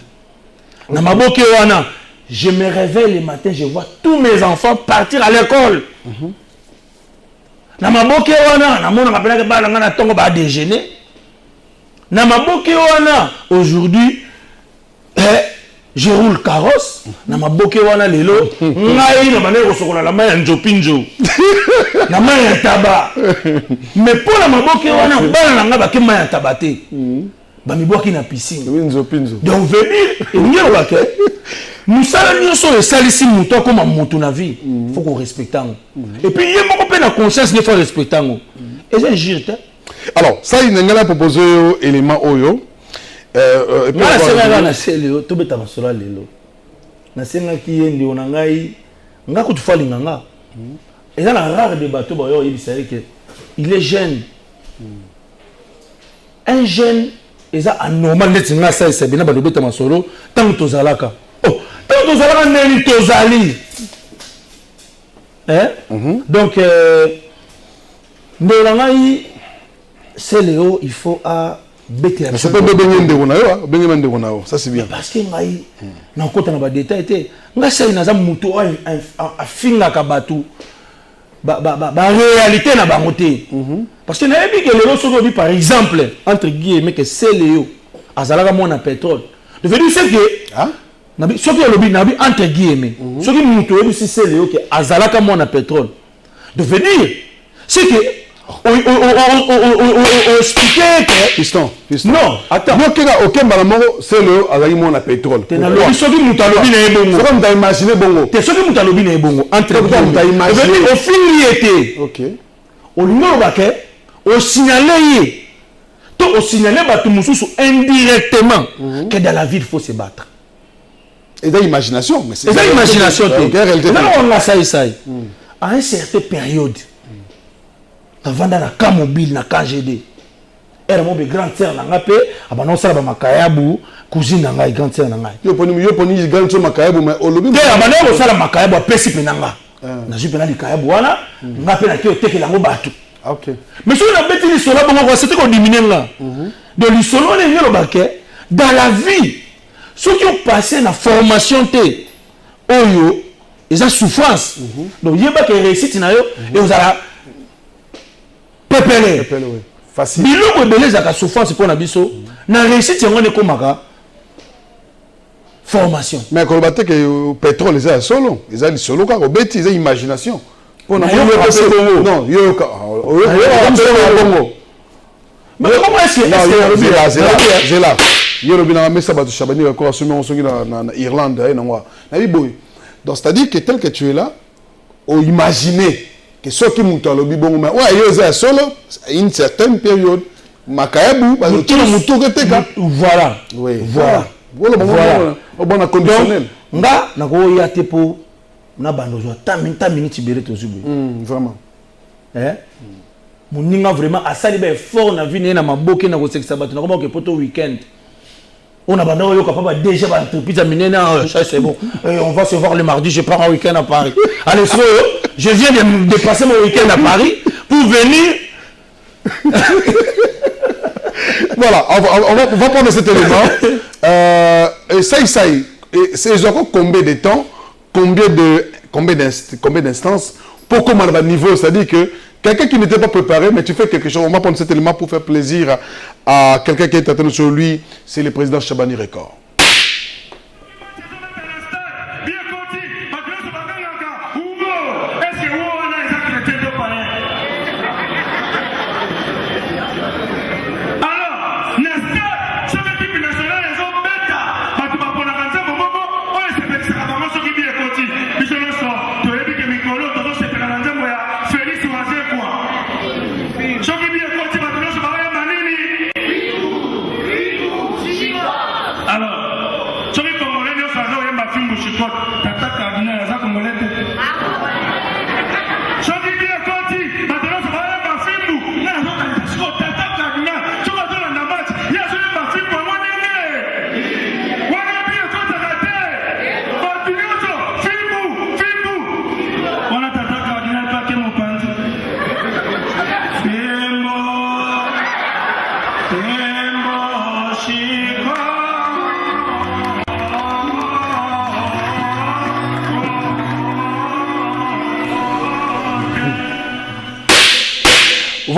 Na maboke wana, je me réveille le matin, je vois tous mes enfants partir à l'école. Na maboke wana na mona kapelaka bala ngana tongo ba déjeuner. Na maboke wana aujourd'hui je roule carrosse na maboke wana lelo ngai na bana ko sokola la maya njopinjo. Na maya taba. Mais pour la maboke wana bala nga ba ke maya tabate. Ba mi boki na piscine. Oui njopinjo. Donc venir et ngiro ba ke nous savons sur les salissines moutons comme un mouton na vie. Faut qu'on respecte. Et puis il y a beaucoup de conscience de faire respecter. Et c'est juste. Alors, ça il n'a pas proposé élément oyo. Moi c'est na selo to beta masola lelo. Na senga ki yende onangai nga ko tufali nganga. Et dans la rare de bateau ba yo yebisari que il est jeune. Un jeune eza anormal net nga ça c'est bien ba beta masolo tant to zalaka. Oh, tant to zalaka neni to zali. Donc ndolangai c'est Léo il faut à bêter. C'est pas bien de Ronao, bien de Ronao, ça c'est bien. Parce que ngai na kota na ba détail était nga ça ina za mutu a finga kabatu ba réalité na bangoté. Parce que na ebi que Léo soki par exemple entre guillemets que c'est Léo azalaka mona pétrole. De veut dire c'est que nabi soki lobi nabi entre guillemets soki mutu ebi si c'est Léo que azalaka mona pétrole. De veut dire c'est que expliquer que piston. Non, attends. Moi qui a aucun balamoro c'est le azali mona pétrole. T'es na lobi soki mutu lobi na ebongo. C'est comme t'as imaginé bongo. T'es soki mutu lobi na ebongo entre guillemets. T'as imaginé au fil était. OK. Au numéro baké au signaler to au signaler batu mususu indirectement que dans la vie il faut se battre. Et dans l'imagination, mais c'est l'imagination. On a ça. À une certaine période, avant dans la cas mobile, na KGD, elle m'a dit grande sœur n'a pas, abandon ça ba makayabu, cousine n'a grande sœur n'a pas. Yo poni grande sœur makayabu mais au lobby. Abandon ça la makayabu pesi penanga. Na jipe na likayabu wana, n'a pas na ki oteke lango batu. OK. Mais si on a bêti l'isolo bon c'était qu'on diminue là. De l'isolo les ngelo baké dans la vie. Ceux qui ont passé la formation T, oyo, ils ont souffrance. Donc, il y a pas que réussite na yo et vous allez pépélé. Oui. Facile. Bilo ko belé za souffrance pour na biso, na réussite on est comme formation. Mais quand on bate que pétrole ils ont solo, ils ont solo car obéti ils ont imagination. Pour na non, yo mais comment est-ce que c'est là. Yo le bina mesa ba Chabani ko assumer on songi na Irlande na ngwa. Na bi boy. Donc c'est-à-dire que tel que tu es là, au imaginer que ce qui mutu alobi bongo mais ouais yo za solo une certaine période makayabu ba tout le mutu que teka. Voilà. Oui. Voilà. Au bon conditionnel. Nga na ko ya te po na bando zo ta minute bere to zubu. Vraiment. Moninga vraiment asali ba fort na vie na maboke na ko sekisa batu na ko ke poto weekend. On a bandé au capable déjà entreprise à miner ça c'est bon. On va se voir le mardi, je pars un week-end à Paris. Allez, je viens de passer mon week-end à Paris pour venir. Voilà, on va prendre cet élément. Et ça, c'est encore combien de temps, combien d'instances pour comment le niveau, c'est-à-dire que quelqu'un qui n'était pas préparé, mais tu fais quelque chose. On va prendre cet élément pour faire plaisir à quelqu'un qui est attendu sur lui. C'est le président Chabani Record.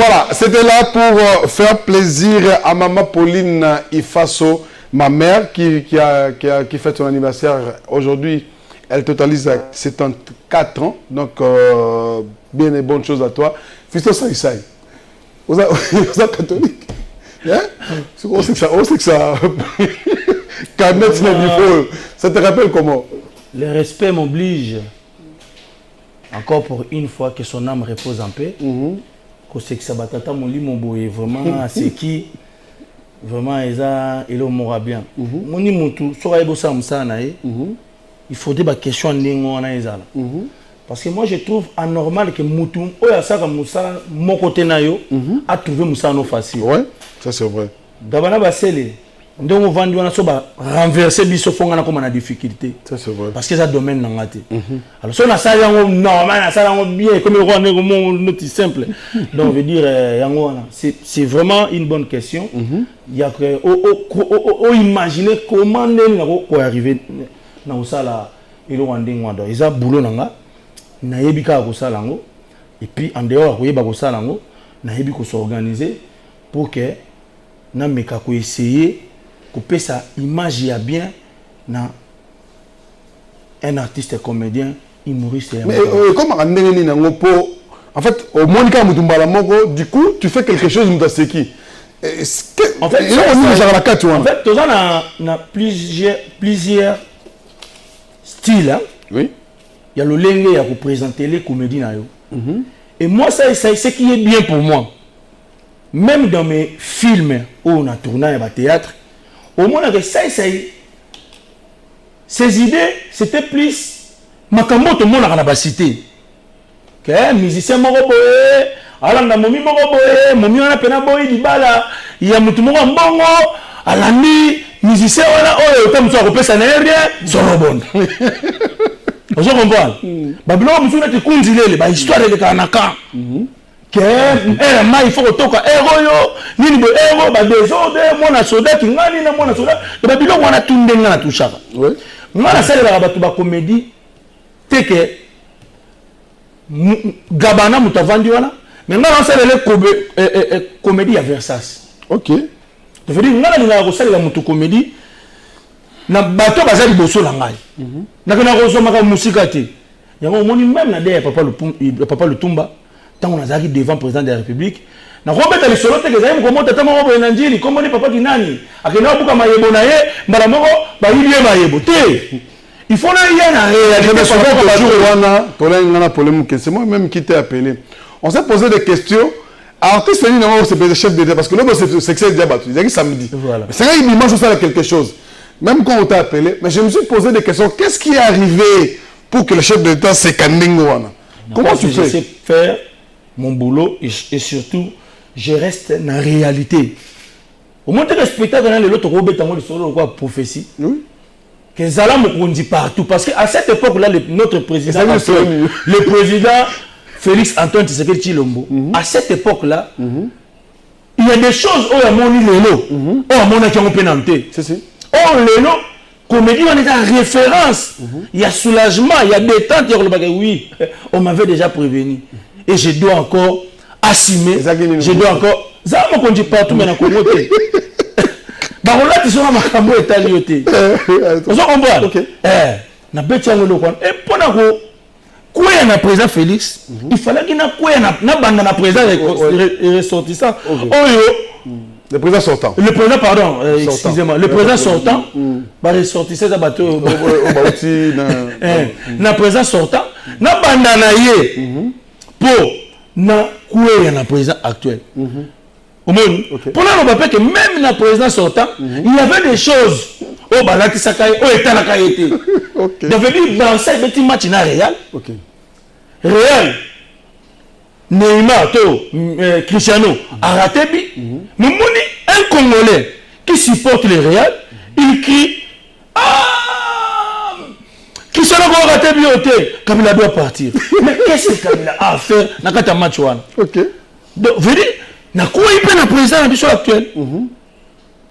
Voilà, c'était là pour faire plaisir à maman Pauline Ifaso, ma mère qui fête son anniversaire aujourd'hui. Elle totalise 74 ans, donc bien et bonnes choses à toi. Fisto Saïsaï, vous êtes catholique, hein? On sait que ça, ça te rappelle comment? Le respect m'oblige, encore pour une fois, que son âme repose en paix. Que c'est que ça batata mon lit mon boy vraiment c'est qui vraiment il m'aura bien. Mon ni mon tout sur aïbo ça na il faut des questions n'engo na ezala. Parce que moi je trouve anormal que mutu oya saka musa mon côté na yo a trouvé musa no facile. Ouais, ça c'est vrai. Dabana basele ndongo vandi wana so ba renverser biso fonga na comme na difficulté. Ça c'est vrai. Parce que ça domaine na ngate. Alors so na ça yango normal na ça yango bien comme le roi nego mon simple. Donc veut dire yango wana c'est vraiment une bonne question. Il y a que imaginer comment nel na ko arriver na usala ilo wandingo ndo isa boulot nanga na yebika ko sala ngo et puis en dehors ko yeba ko sala ngo na yebi ko s'organiser pour que na meka ko essayer couper sa image ya bien na un artiste comédien humoriste. Mais comment on nango po en fait au Monica Mutumbala moko du coup tu fais quelque chose mutaseki. En fait tous on a plusieurs styles hein? Oui. Il y a le lenge pour présenter les comédies na yo. Et moi ça c'est qui est bien pour moi. Même dans mes films où on a tourné à théâtre, au moins avec ça, ces idées, c'était plus makambo tout le monde a la cité. Que musicien moko boye, alanda momi moko boye, momi wana pena boye di bala, il y a mutu moko mbongo, alandi musicien wana oyo tam so repesa na rien, so robon. Vous comprenez? Babilo mutu na tikunzilele ba histoire de kanaka. Que il faut toka héros yo nini bo héros ba désordre mona soda ki ngani na mona soda ba biloko wana tundenga na tushaka oui ngana sala ba tu ba comédie teke gabana mutavandi wana mais ngana sala le comédie à Versace. OK, ça veut dire ngana linga ko sala mutu comédie na bato bazali boso la ngai na kana ko soma ka musika te yango moni même na derrière papa le Tumba. Tant on a arrivé devant le président de la République, na robeta le solo te que zaïm comment tata moko boye nanjili comment ni papa kinani akena buka mayebo na ye mbala moko ba yibie mayebo te il faut na yana réalité sur le jour wana tola ngana problème que c'est moi même qui t'ai appelé. On s'est posé des questions. Artiste ni non c'est chef d'État parce que là c'est que diabat il dit samedi. Voilà. C'est là il dimanche ça quelque chose. Même quand on t'a appelé, mais je me suis posé des questions. Qu'est-ce qui est arrivé pour que le chef d'État s'écandingue wana? Comment tu fais? Je sais faire mon boulot et surtout je reste dans la réalité. Au moins le spectacle dans l'autre robot tango le solo quoi prophétie. Oui. Que Zala on dit partout parce qu'à cette époque là notre président le président Félix Antoine Tshisekedi Tshilombo à cette époque là il y a des choses où mon lelo oh mon a qui ont pénanté. C'est si. Oh lelo comédie on est en référence. Il y a soulagement, il y a détente, oui, on m'avait déjà prévenu. Et je dois encore assumer, je dois encore... Ça m'a conduit partout, mais dans le côté. Bah, on l'a dit sur ma cambo et talioté. Vous comprenez? Na betiango le coin. Et pour na quoi y a président Félix, il fallait qu'il y ait na bande na président ressortissant. Le président sortant. Le président, pardon, excusez-moi. Le président sortant, va ressortir ça bateau. Na président sortant, na bande na yé. Pour na coué na président actuel. Au moins, pour nous rappeler que même na président sortant, il y avait des choses. Oh bah qui s'accroche, oh état la qualité. Donc venir dans ce petit match na Real. Real. Neymar, Cristiano a raté bi. Mais un Congolais qui supporte le Real, il crie Cristiano a raté bi oté. Kabila doit partir. Mais qu'est-ce que Kabila a fait dans le match one? OK. Donc, vous dites, na quoi il peut na président de l'ambition actuelle?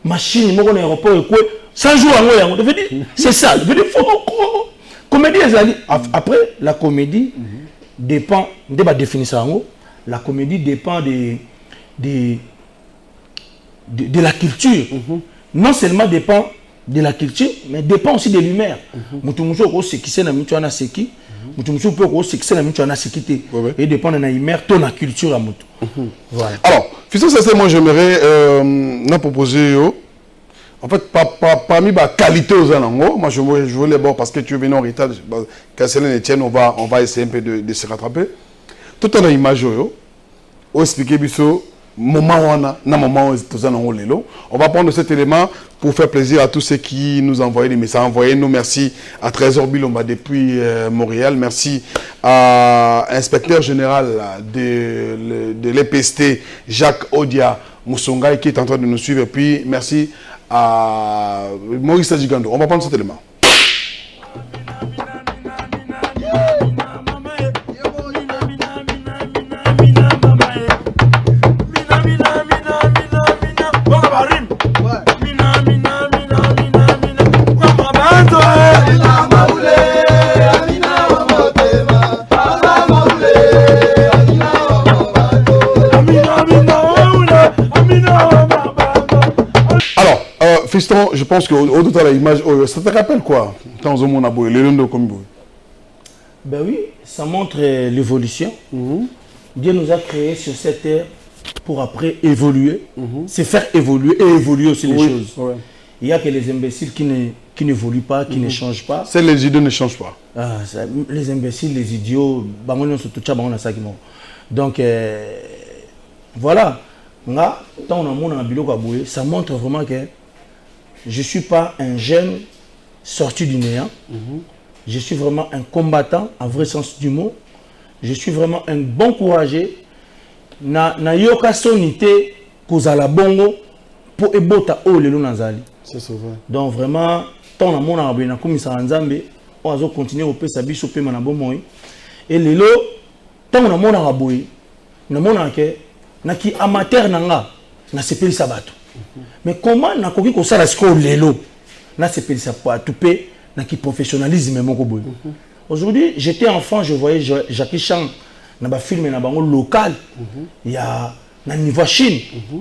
Machine, mon aéroport et quoi? 100 jours en haut. Vous dites, c'est ça. Vous dites, faut comédie. Après, la comédie dépend de ma définition. La comédie dépend de de la culture. Non seulement dépend de la culture, mais dépend aussi de l'humeur. Mutumusho ko sekise na mitu ana seki, mutumusho peut ko sekise na mitu ana sekité. Et dépend de la humeur, ton la culture à mutu. Voilà. Alors, Fiston Sensei, moi j'aimerais proposer en fait parmi la qualité aux Anango, moi je voulais d'abord parce que tu es venu en retard, Céline et Etienne, on va essayer un peu de se rattraper. Tout en image on expliquer biso moment on va prendre cet élément pour faire plaisir à tous ceux qui nous envoient des messages. Envoyez-nous, merci à Trésor Bilomba depuis Montréal, merci à l'inspecteur général de l'EPST Jacques Odia Moussongaï qui est en train de nous suivre, et puis merci à Maurice Adjigando. On va prendre cet élément. Fiston, je pense qu'au-delà de l'image, ça te rappelle quoi? Ben oui, ça montre l'évolution. Dieu nous a créés sur cette terre pour après évoluer, se faire évoluer et évoluer aussi les choses. Ouais. Il n'y a que les imbéciles qui n'évoluent pas, qui ne changent pas. C'est les idiots ne changent pas. Les imbéciles, les idiots, donc voilà. Ça montre vraiment que je ne suis pas un jeune sorti du néant. Je suis vraiment un combattant, en vrai sens du mot. Je suis vraiment un bon courageux. Na yoka sonité kozala bongo pour ebota o lelo nazali. C'est vrai. Donc vraiment, tant na mona abena komisa nzambe, on va continuer au pesa biso pe mana bomoi. Et lelo, tant na mona aboyi, na mona ke na ki amateur nanga na sepeli sabato. Mais comment na koki ko sala siko lelo na sepeli sabato pe na ki professionnalisme moko boy. Aujourd'hui, j'étais enfant, je voyais Jackie Chan dans un film local. Il y a un niveau Chine.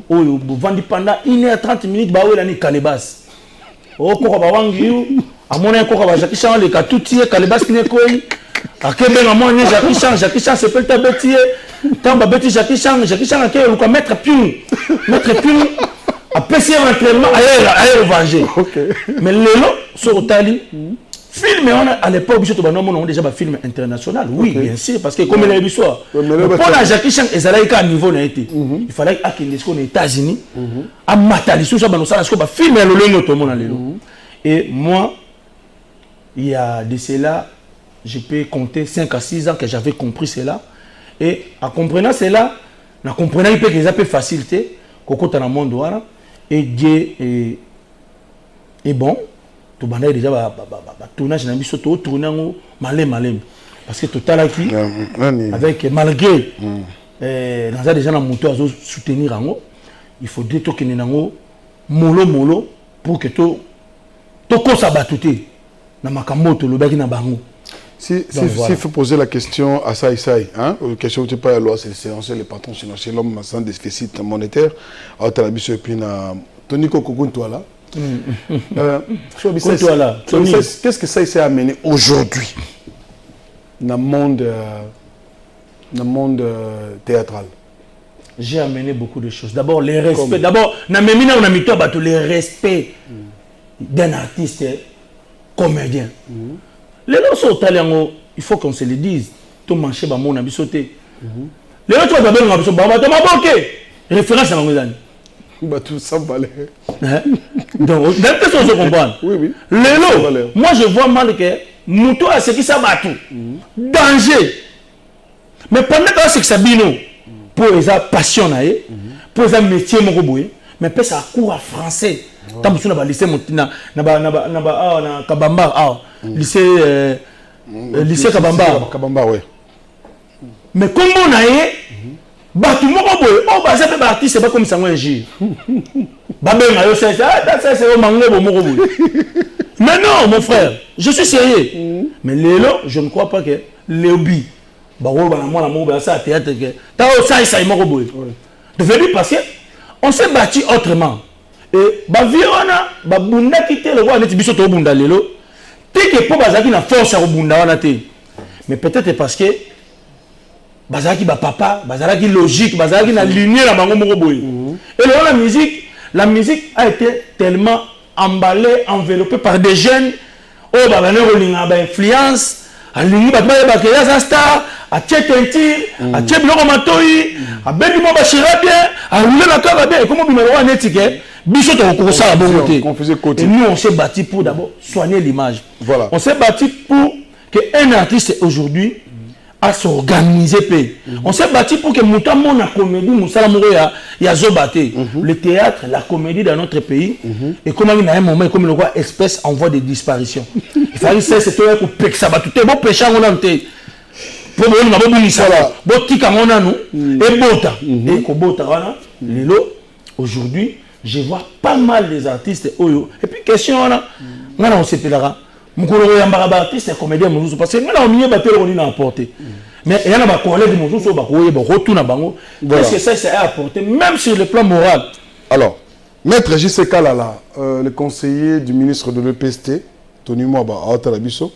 Où vous vendez pendant 1h30 minutes, bah oui, il Calebas. Oh, pourquoi pas à mon avis, Jackie Chan, les cas tout tiers, Calebas qui n'est quoi. À quel moment Jackie Chan c'est peut être bêtier. Tant que bêtier Jackie Chan, à quel moment mettre pion. À PC entraînement, ailleurs venger. Mais le lot, sur le tali. Film, à l'époque, on a déjà un film international. Oui, bien sûr, parce que comme il y a eu soir, pour la Jackie Chan, il fallait qu'il soit aux États-Unis, à Matali, sur un film, et moi, il y a de cela, je peux compter 5 à 6 ans que j'avais compris cela. Et en comprenant cela, en comprenant que les appels facilité, dans le monde, et Dieu est bon. Tout le monde déjà tournage na biso to tourner malem parce que total qui avec malgré dans déjà na moto à soutenir ango il faut dire que nango molo pour que to ko sabatuté na makambo lo baki na bango. Si il faut poser la question à Sai, hein, question que tu pas la loi, c'est les patrons financiers, l'homme sans déficit monétaire, à Talabiso et puis na Tony Kokokun toi là. Qu'est-ce que ça s'est amené aujourd'hui dans le monde théâtral? J'ai amené beaucoup de choses. D'abord, les respects. D'abord, le respect d'un artiste comédien. Les gens sont il faut qu'on se le dise. Tout manché, mon ami sauté. Les gens sont référence à mon tout ça valait. Donc, d'un peu sans se comprendre. Oui. Lélo, moi je vois mal que Mouto a ce qui s'abattu. Danger. Mais pendant que c'est que ça bino, pour les passion, pour les métiers, mais peut ça cours à français. Tant que tu as lycée Kabamba, lycée Kabamba, oui. Mais comment on a Batu moko boy, oh bah ça fait partie, c'est pas comme ça un jour. Babé mayo c'est au mango moko boy. Mais non mon frère, je suis sérieux. Mais Lélo, je ne crois pas que Léobi, bah moi la mo ça théâtre que. Ta ça moko boy. devenu parce que on s'est battu autrement. Et baviona babunda quitté le roi net biso to bunda lelo. Té que po bazaki na force à bunda wana té. Mais peut-être parce que bazaki ba papa, bazaki logique, bazaki na lignée la bango moko boy. Et là la musique a été tellement emballée, enveloppée par des jeunes oh babane rolinga ba influence, alingi ba ba ke ya star, a tchetentir, a tcheblo matoi, a bebi mo ba chira bien, a rouler la cave bien, comment bimero wa netike, biso to ko ça bon côté. Et nous on s'est battu pour d'abord soigner l'image. Voilà. On s'est battu pour que un artiste aujourd'hui à s'organiser. On s'est battu pour que Moutamo na comédie, Moussala Moro ya Zobaté. Le théâtre, la comédie dans notre pays. Et comment il y a un moment, comme le roi espèce en voie de disparition. Il fallait que c'est toi pour pécher ça. Tout est bon péché on a été. Pour moi, on a besoin de ça. Bon, tika on a nous. Et bota. Et kobota wana. Lelo. Aujourd'hui, je vois pas mal des artistes. Et puis question on a on s'est pédara. Mukolo yambara artiste comédien muzusu parce que nous on mieux battre on a apporté mais il y en a des collègues muzusu ba koye ba retourna bango parce que ça a apporté même sur le plan moral. Alors maître JC Kalala le conseiller du ministre de l'EPST Tony Mwaba à Otalabiso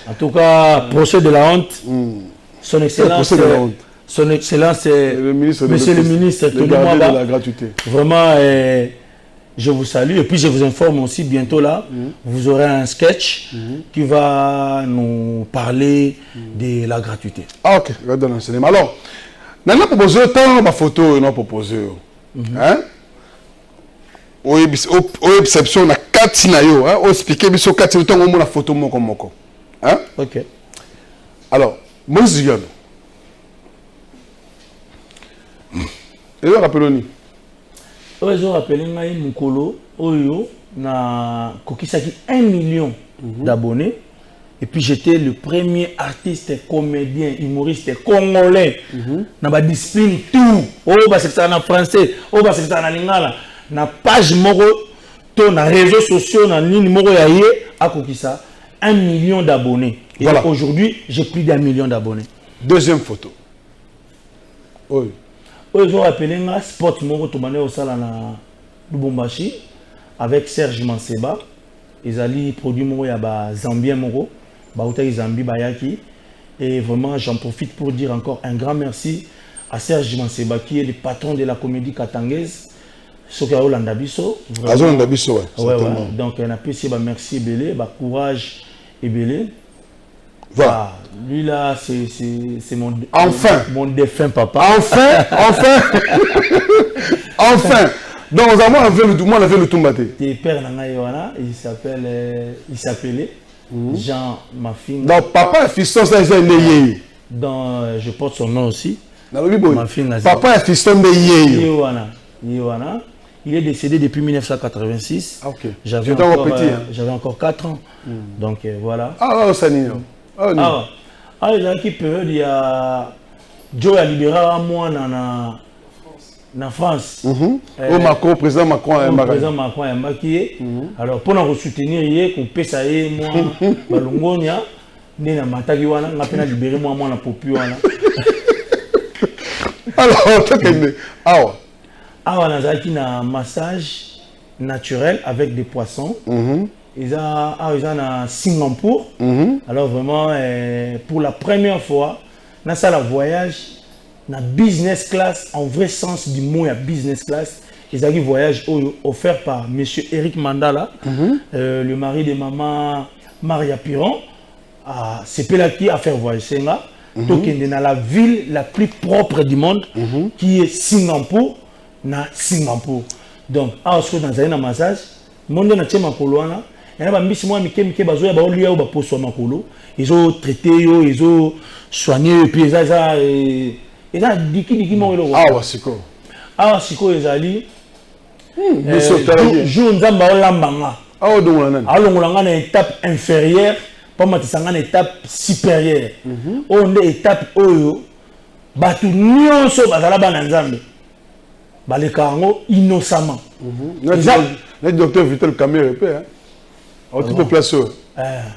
en tout cas procès de la honte son excellence son excellence le ministre monsieur le ministre Tony Mwaba la gratuité vraiment je vous salue et puis je vous informe aussi bientôt là, vous aurez un sketch qui va nous parler de la gratuité. Ah ok, je vais donner un cinéma. Alors, nous avons proposé tant de photos, nous avons proposé. Hein? Au exception, on a 4 scénarios. On a expliqué que 4 scénarios, on a la photo moko. Hein? Ok. Alors, moi je dis, et rappelons-nous. Je rappelle Mukolo Oyo na kokisaki 1 million d'abonnés et puis j'étais le premier artiste comédien humoriste congolais na ba discipline tout c'est ça en français c'est ça en lingala na page moko to na réseaux sociaux na ligne moko ya yé a kokisa 1 million d'abonnés et voilà. Aujourd'hui j'ai plus d'1 million d'abonnés. Deuxième photo. Oui. Ils ont appelé un spot moro tomane au sala na Lubumbashi avec Serge Manseba. Ils allaient produire moro ya ba Zambien moro, ba Outaki Zambi bayaki et vraiment j'en profite pour dire encore un grand merci à Serge Manseba qui est le patron de la comédie katangaise. Soka Olanda biso. Olanda biso ouais. Donc on a pu ba merci belé, ba courage et belé. Voilà. Lui là, c'est mon mon défunt papa. Enfin. Donc on avait le Toumbaté. Tes pères Nangaywana, il s'appelait Jean Mafing. Donc papa est fiston ça est donc je porte son nom aussi. Papa est fiston de Yéwana. Il est décédé depuis 1986. Okay. J'avais encore 4 ans. Donc voilà. Ah ça n'y il y a une période, il y a Joe a libéré moi en France. Macron, président Macron est maquillé. Alors, pour nous soutenir, il y a un ça moi, Balongonia, Nina Matagiwana, on a libéré moi, la popu. Alors, on a un massage naturel avec des poissons. Ils ont à Singapour. Alors vraiment, pour la première fois, dans ça le voyage, dans business class, en vrai sens du mot, il y a business class. Ils ont un voyage offert par M. Eric Mandala, le mari de maman Maria Piron. C'est là qui a fait voyager. Donc il est dans la ville la plus propre du monde, qui est Singapour. Donc, dans un massage, monde na tchema koloana. Il y a des gens qui ils ont traité, ils ont soigné, et puis ils ont dit qu'ils ont ah, c'est quoi, ils ont dit jour nous avons une étape inférieure, pas une étape supérieure. On est étape où batu nyonso bazala bana nzambe balekango innocemment. Le docteur Vital Kamere hein. Tu peux placer.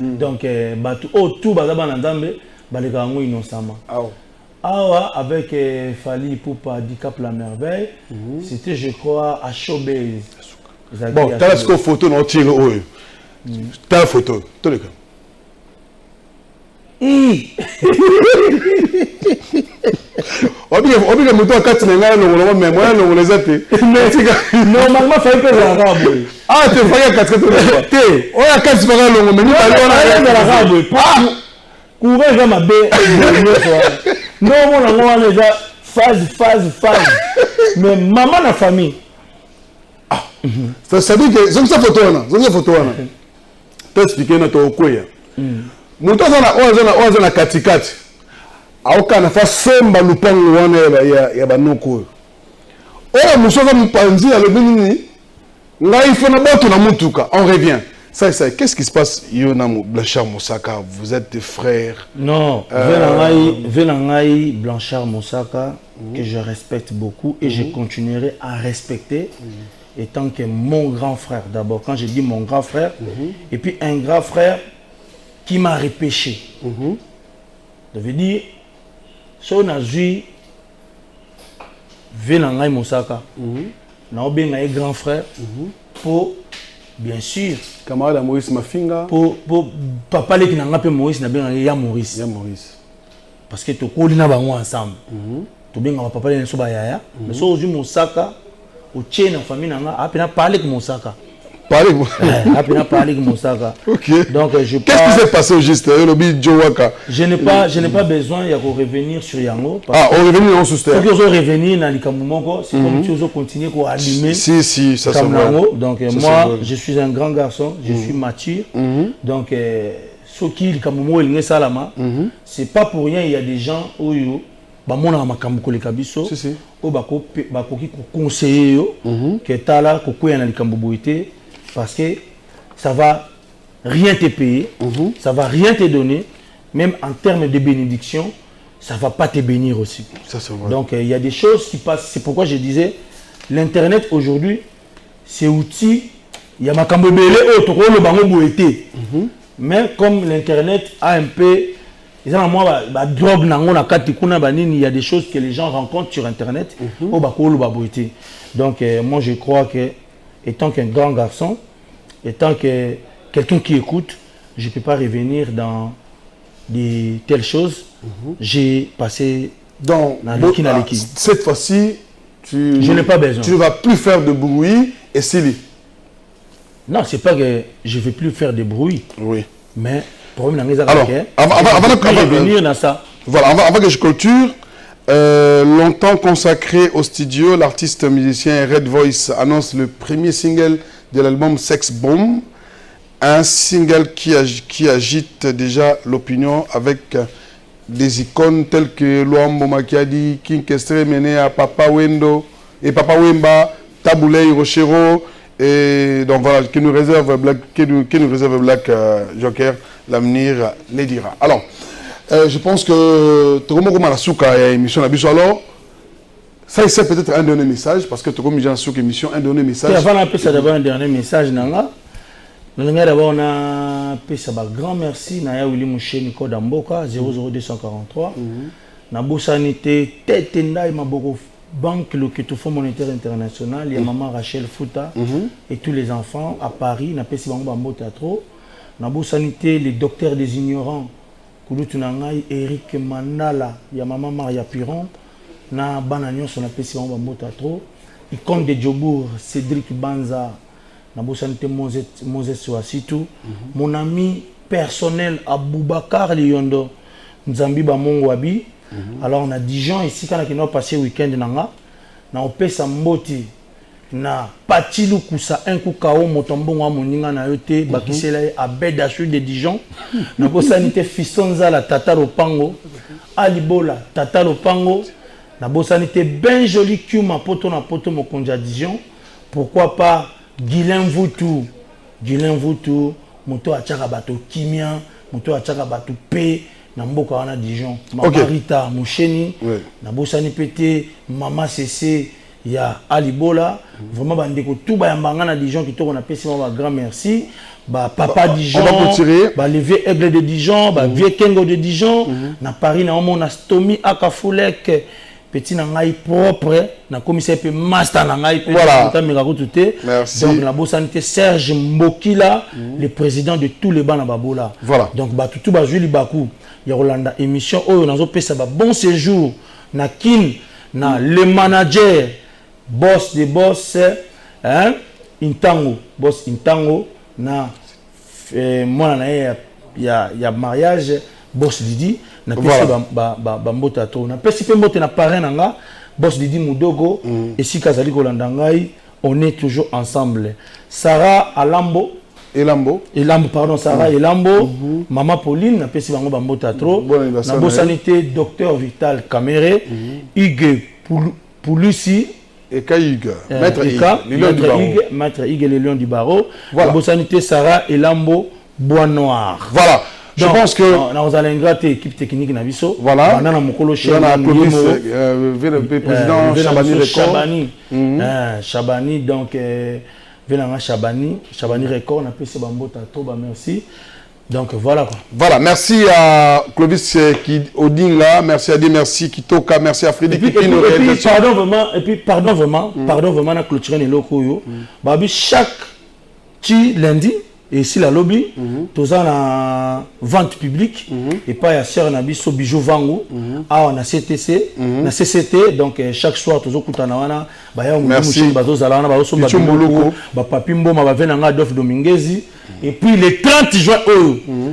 Donc batu tout bazala bana nzambe balekango innocemment. Awa, avec Fali Poupa, Handicap la merveille, c'était, je crois, à Showbiz. Bon, tu as une photo, non, tu as une photo, tous les cas. Obi moto akati na ngai longo mais moi longo les até. Normalement ça peut être arabe. Ah tu fais akati to te. O akati fanga longo mais ni ba lona na arabe. Courir va ma bé. Non mon déjà phase. Mais maman la famille. Ah. Ça dit que c'est ça photo là. Peut expliquer na to koya. Moto za na katikati. Aoka na fa semba lupango wana ya banoko. Oya musoza mpanzi ya lobini ngai fona bato na mutuka. On revient. Ça, qu'est-ce qui se passe Yona Blanchard Moussaka, vous êtes des frères. Non, Venangaï Blanchard Moussaka que je respecte beaucoup et je continuerai à respecter étant que mon grand frère d'abord. Quand je dis mon grand frère et puis un grand frère qui m'a repêché. Ça veut dire si on a vu Venangaï Moussaka, on a un grand frère pour, bien sûr, camarade à Maurice Mafinga, pour papa qui n'a pas Maurice, n'a bien ya Maurice. Parce que tu connais na bango ensemble. Tu bien papa les soba ya. Mais so aujourd'hui Moussaka, au tient na famille nanga, a peine parler avec Moussaka. A peine parler avec Moussaka. OK. Donc je qu'est-ce qui s'est passé au juste Je n'ai pas besoin de revenir sur Yango. Ah, on revenir en sous-terre. Faut que je revenir dans les Kamumoko, c'est comme tu veux continuer à animer. Si, ça c'est vrai. Donc moi, je suis un grand garçon, je suis mature. Donc ce qui le Kamumo il salama, c'est pas pour rien il y a des gens où bamona makambuko le kabiso o bako ki conseiller yo que tala ko kuya na likambuboité parce que ça va rien te payer, ça va rien te donner, même en termes de bénédiction, ça va pas te bénir aussi. Ça c'est vrai. Donc il y a des choses qui passent, c'est pourquoi je disais l'internet aujourd'hui c'est outil, il y a makambo belé o to ko le bango boité. Mais comme l'internet a un peu il y a des choses que les gens rencontrent sur internet donc moi je crois que étant qu'un grand garçon, étant que quelqu'un qui écoute, je ne peux pas revenir dans de telles choses. J'ai passé dans cette fois-ci je n'ai pas besoin. Tu ne vas plus faire de bruit et Sili. Non, c'est pas que je ne vais plus faire de bruit. Oui. Mais alors, avant que je clôture, longtemps consacré au studio, l'artiste musicien Red Voice annonce le premier single de l'album Sex Bomb, un single qui agite déjà l'opinion avec des icônes telles que Luambo Makiadi, King Kestre mené à Papa Wendo et Papa Wemba, Taboulay Rochero, et donc voilà, qui nous réserve Black Joker. L'avenir les dira. Alors, je pense que Togomo Malasuka et émission Nabiso. Alors, ça c'est peut-être un dernier message parce que Togomo Malasuka émission un dernier message. Avant d'appeler ça d'abord un dernier message, Nanga. D'abord on a appelé ça un grand merci. Naya Willy Mouché Nico Damboka 00243. Nabo Sanité Tête Ndaï Maboko Banque le Ketofo Monétaire International. Il y a maman Rachel Fouta et tous les enfants à Paris. N'a pas si Bango Bambo Teatro. Nabo Sanité, les docteurs des ignorants, Kouloutunangaï, Eric Mandala, ya maman Maria Piron, na Banagnon, son appel si on va monter trop. Icône de Djobour, Cédric Banza, Nabo Sanité Moses Souassitou, mon ami personnel Aboubakar Lyondo, Nzambi Bamongwabi. Alors on a 10 gens ici, quand on a passé le week-end, on a fait Samboti. Na Patilu Kousa un coup kao motombonga moninga na yote bakisela abeda sur de Dijon na bosanité fistonza la tata lopango alibola tata lopango na bosanité ben joli kiuma poto na poto mokonja Dijon, pourquoi pas Guilain Voutou moto achaka bato kimia moto achaka bato pe na mboka wana Dijon. Mama Rita Moucheni na bosani pété mama Cessé il y a Alibola, vraiment bandeko tout ba yambanga na Dijon qui on appelle un grand merci. Papa Dijon, Lévier Aigle de Dijon, Vieux Kengo de Dijon, na Paris na on a Stomy Akafulek, petit na ngai propre, na commissaire pe master na ngai pe merci. Donc la santé Serge Mbokila, le président de tous les bancs na Babola. Voilà. Donc tout ba Julie Bakou, ya Rolanda émission oyo nazo pesa ba bon séjour na kin na le manager boss de boss hein Intango, boss Intango na moi na ya mariage boss Didi na pesi ba mbota to na pesi pe mbote na parrain nanga boss Didi Mudogo et si kazali kolanda ngai on est toujours ensemble. Sarah Elambo pardon, Sarah Elambo, Maman Pauline na pesi bango ba mbota to na bo sanité docteur Vital Caméré Hugues Poulussi et Kaïg, Maître Hugues, les Lions du Barreau. La Bossanité Sarah Elambo Bois Noir. Voilà. Je pense que nous allons gratter l'équipe technique Naviso. Voilà. On a Mokolo président Chabani donc Chabani Record on a pu se bambota trop merci. Donc voilà quoi. Voilà, merci à Clovis Odinga, merci à Dieu, merci Kitoka, merci à Frédéric. Et puis pardon vraiment na clôturer les locaux. Babi chaque lundi et ici la lobby, tous en vente publique et pas à sœur Nabiso Bijou Vango, on a CTC, na CCT donc chaque soir tous au Koutanawana, baya merci bazo zalana bazo ba papimbo ma venanga Adolphe Dominguezi. Et puis le 30 juin,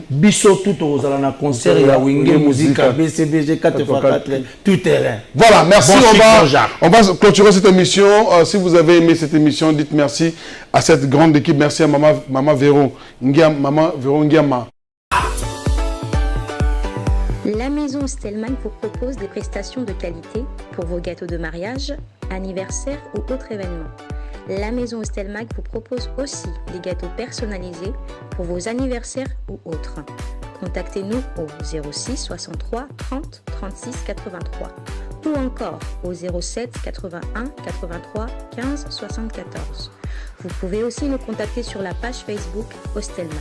Bisso tout aux alana concert et la Wingé musique BCBG 4x4 tout terrain. Voilà, merci. On va clôturer cette émission. Si vous avez aimé cette émission, dites merci à cette grande équipe. Merci à Maman Véro Ngiama. La maison Stelman vous propose des prestations de qualité pour vos gâteaux de mariage, anniversaire ou autres événements. La maison Stelmag vous propose aussi des gâteaux personnalisés pour vos anniversaires ou autres. Contactez-nous au 06 63 30 36 83 ou encore au 07 81 83 15 74. Vous pouvez aussi nous contacter sur la page Facebook Hostelmac.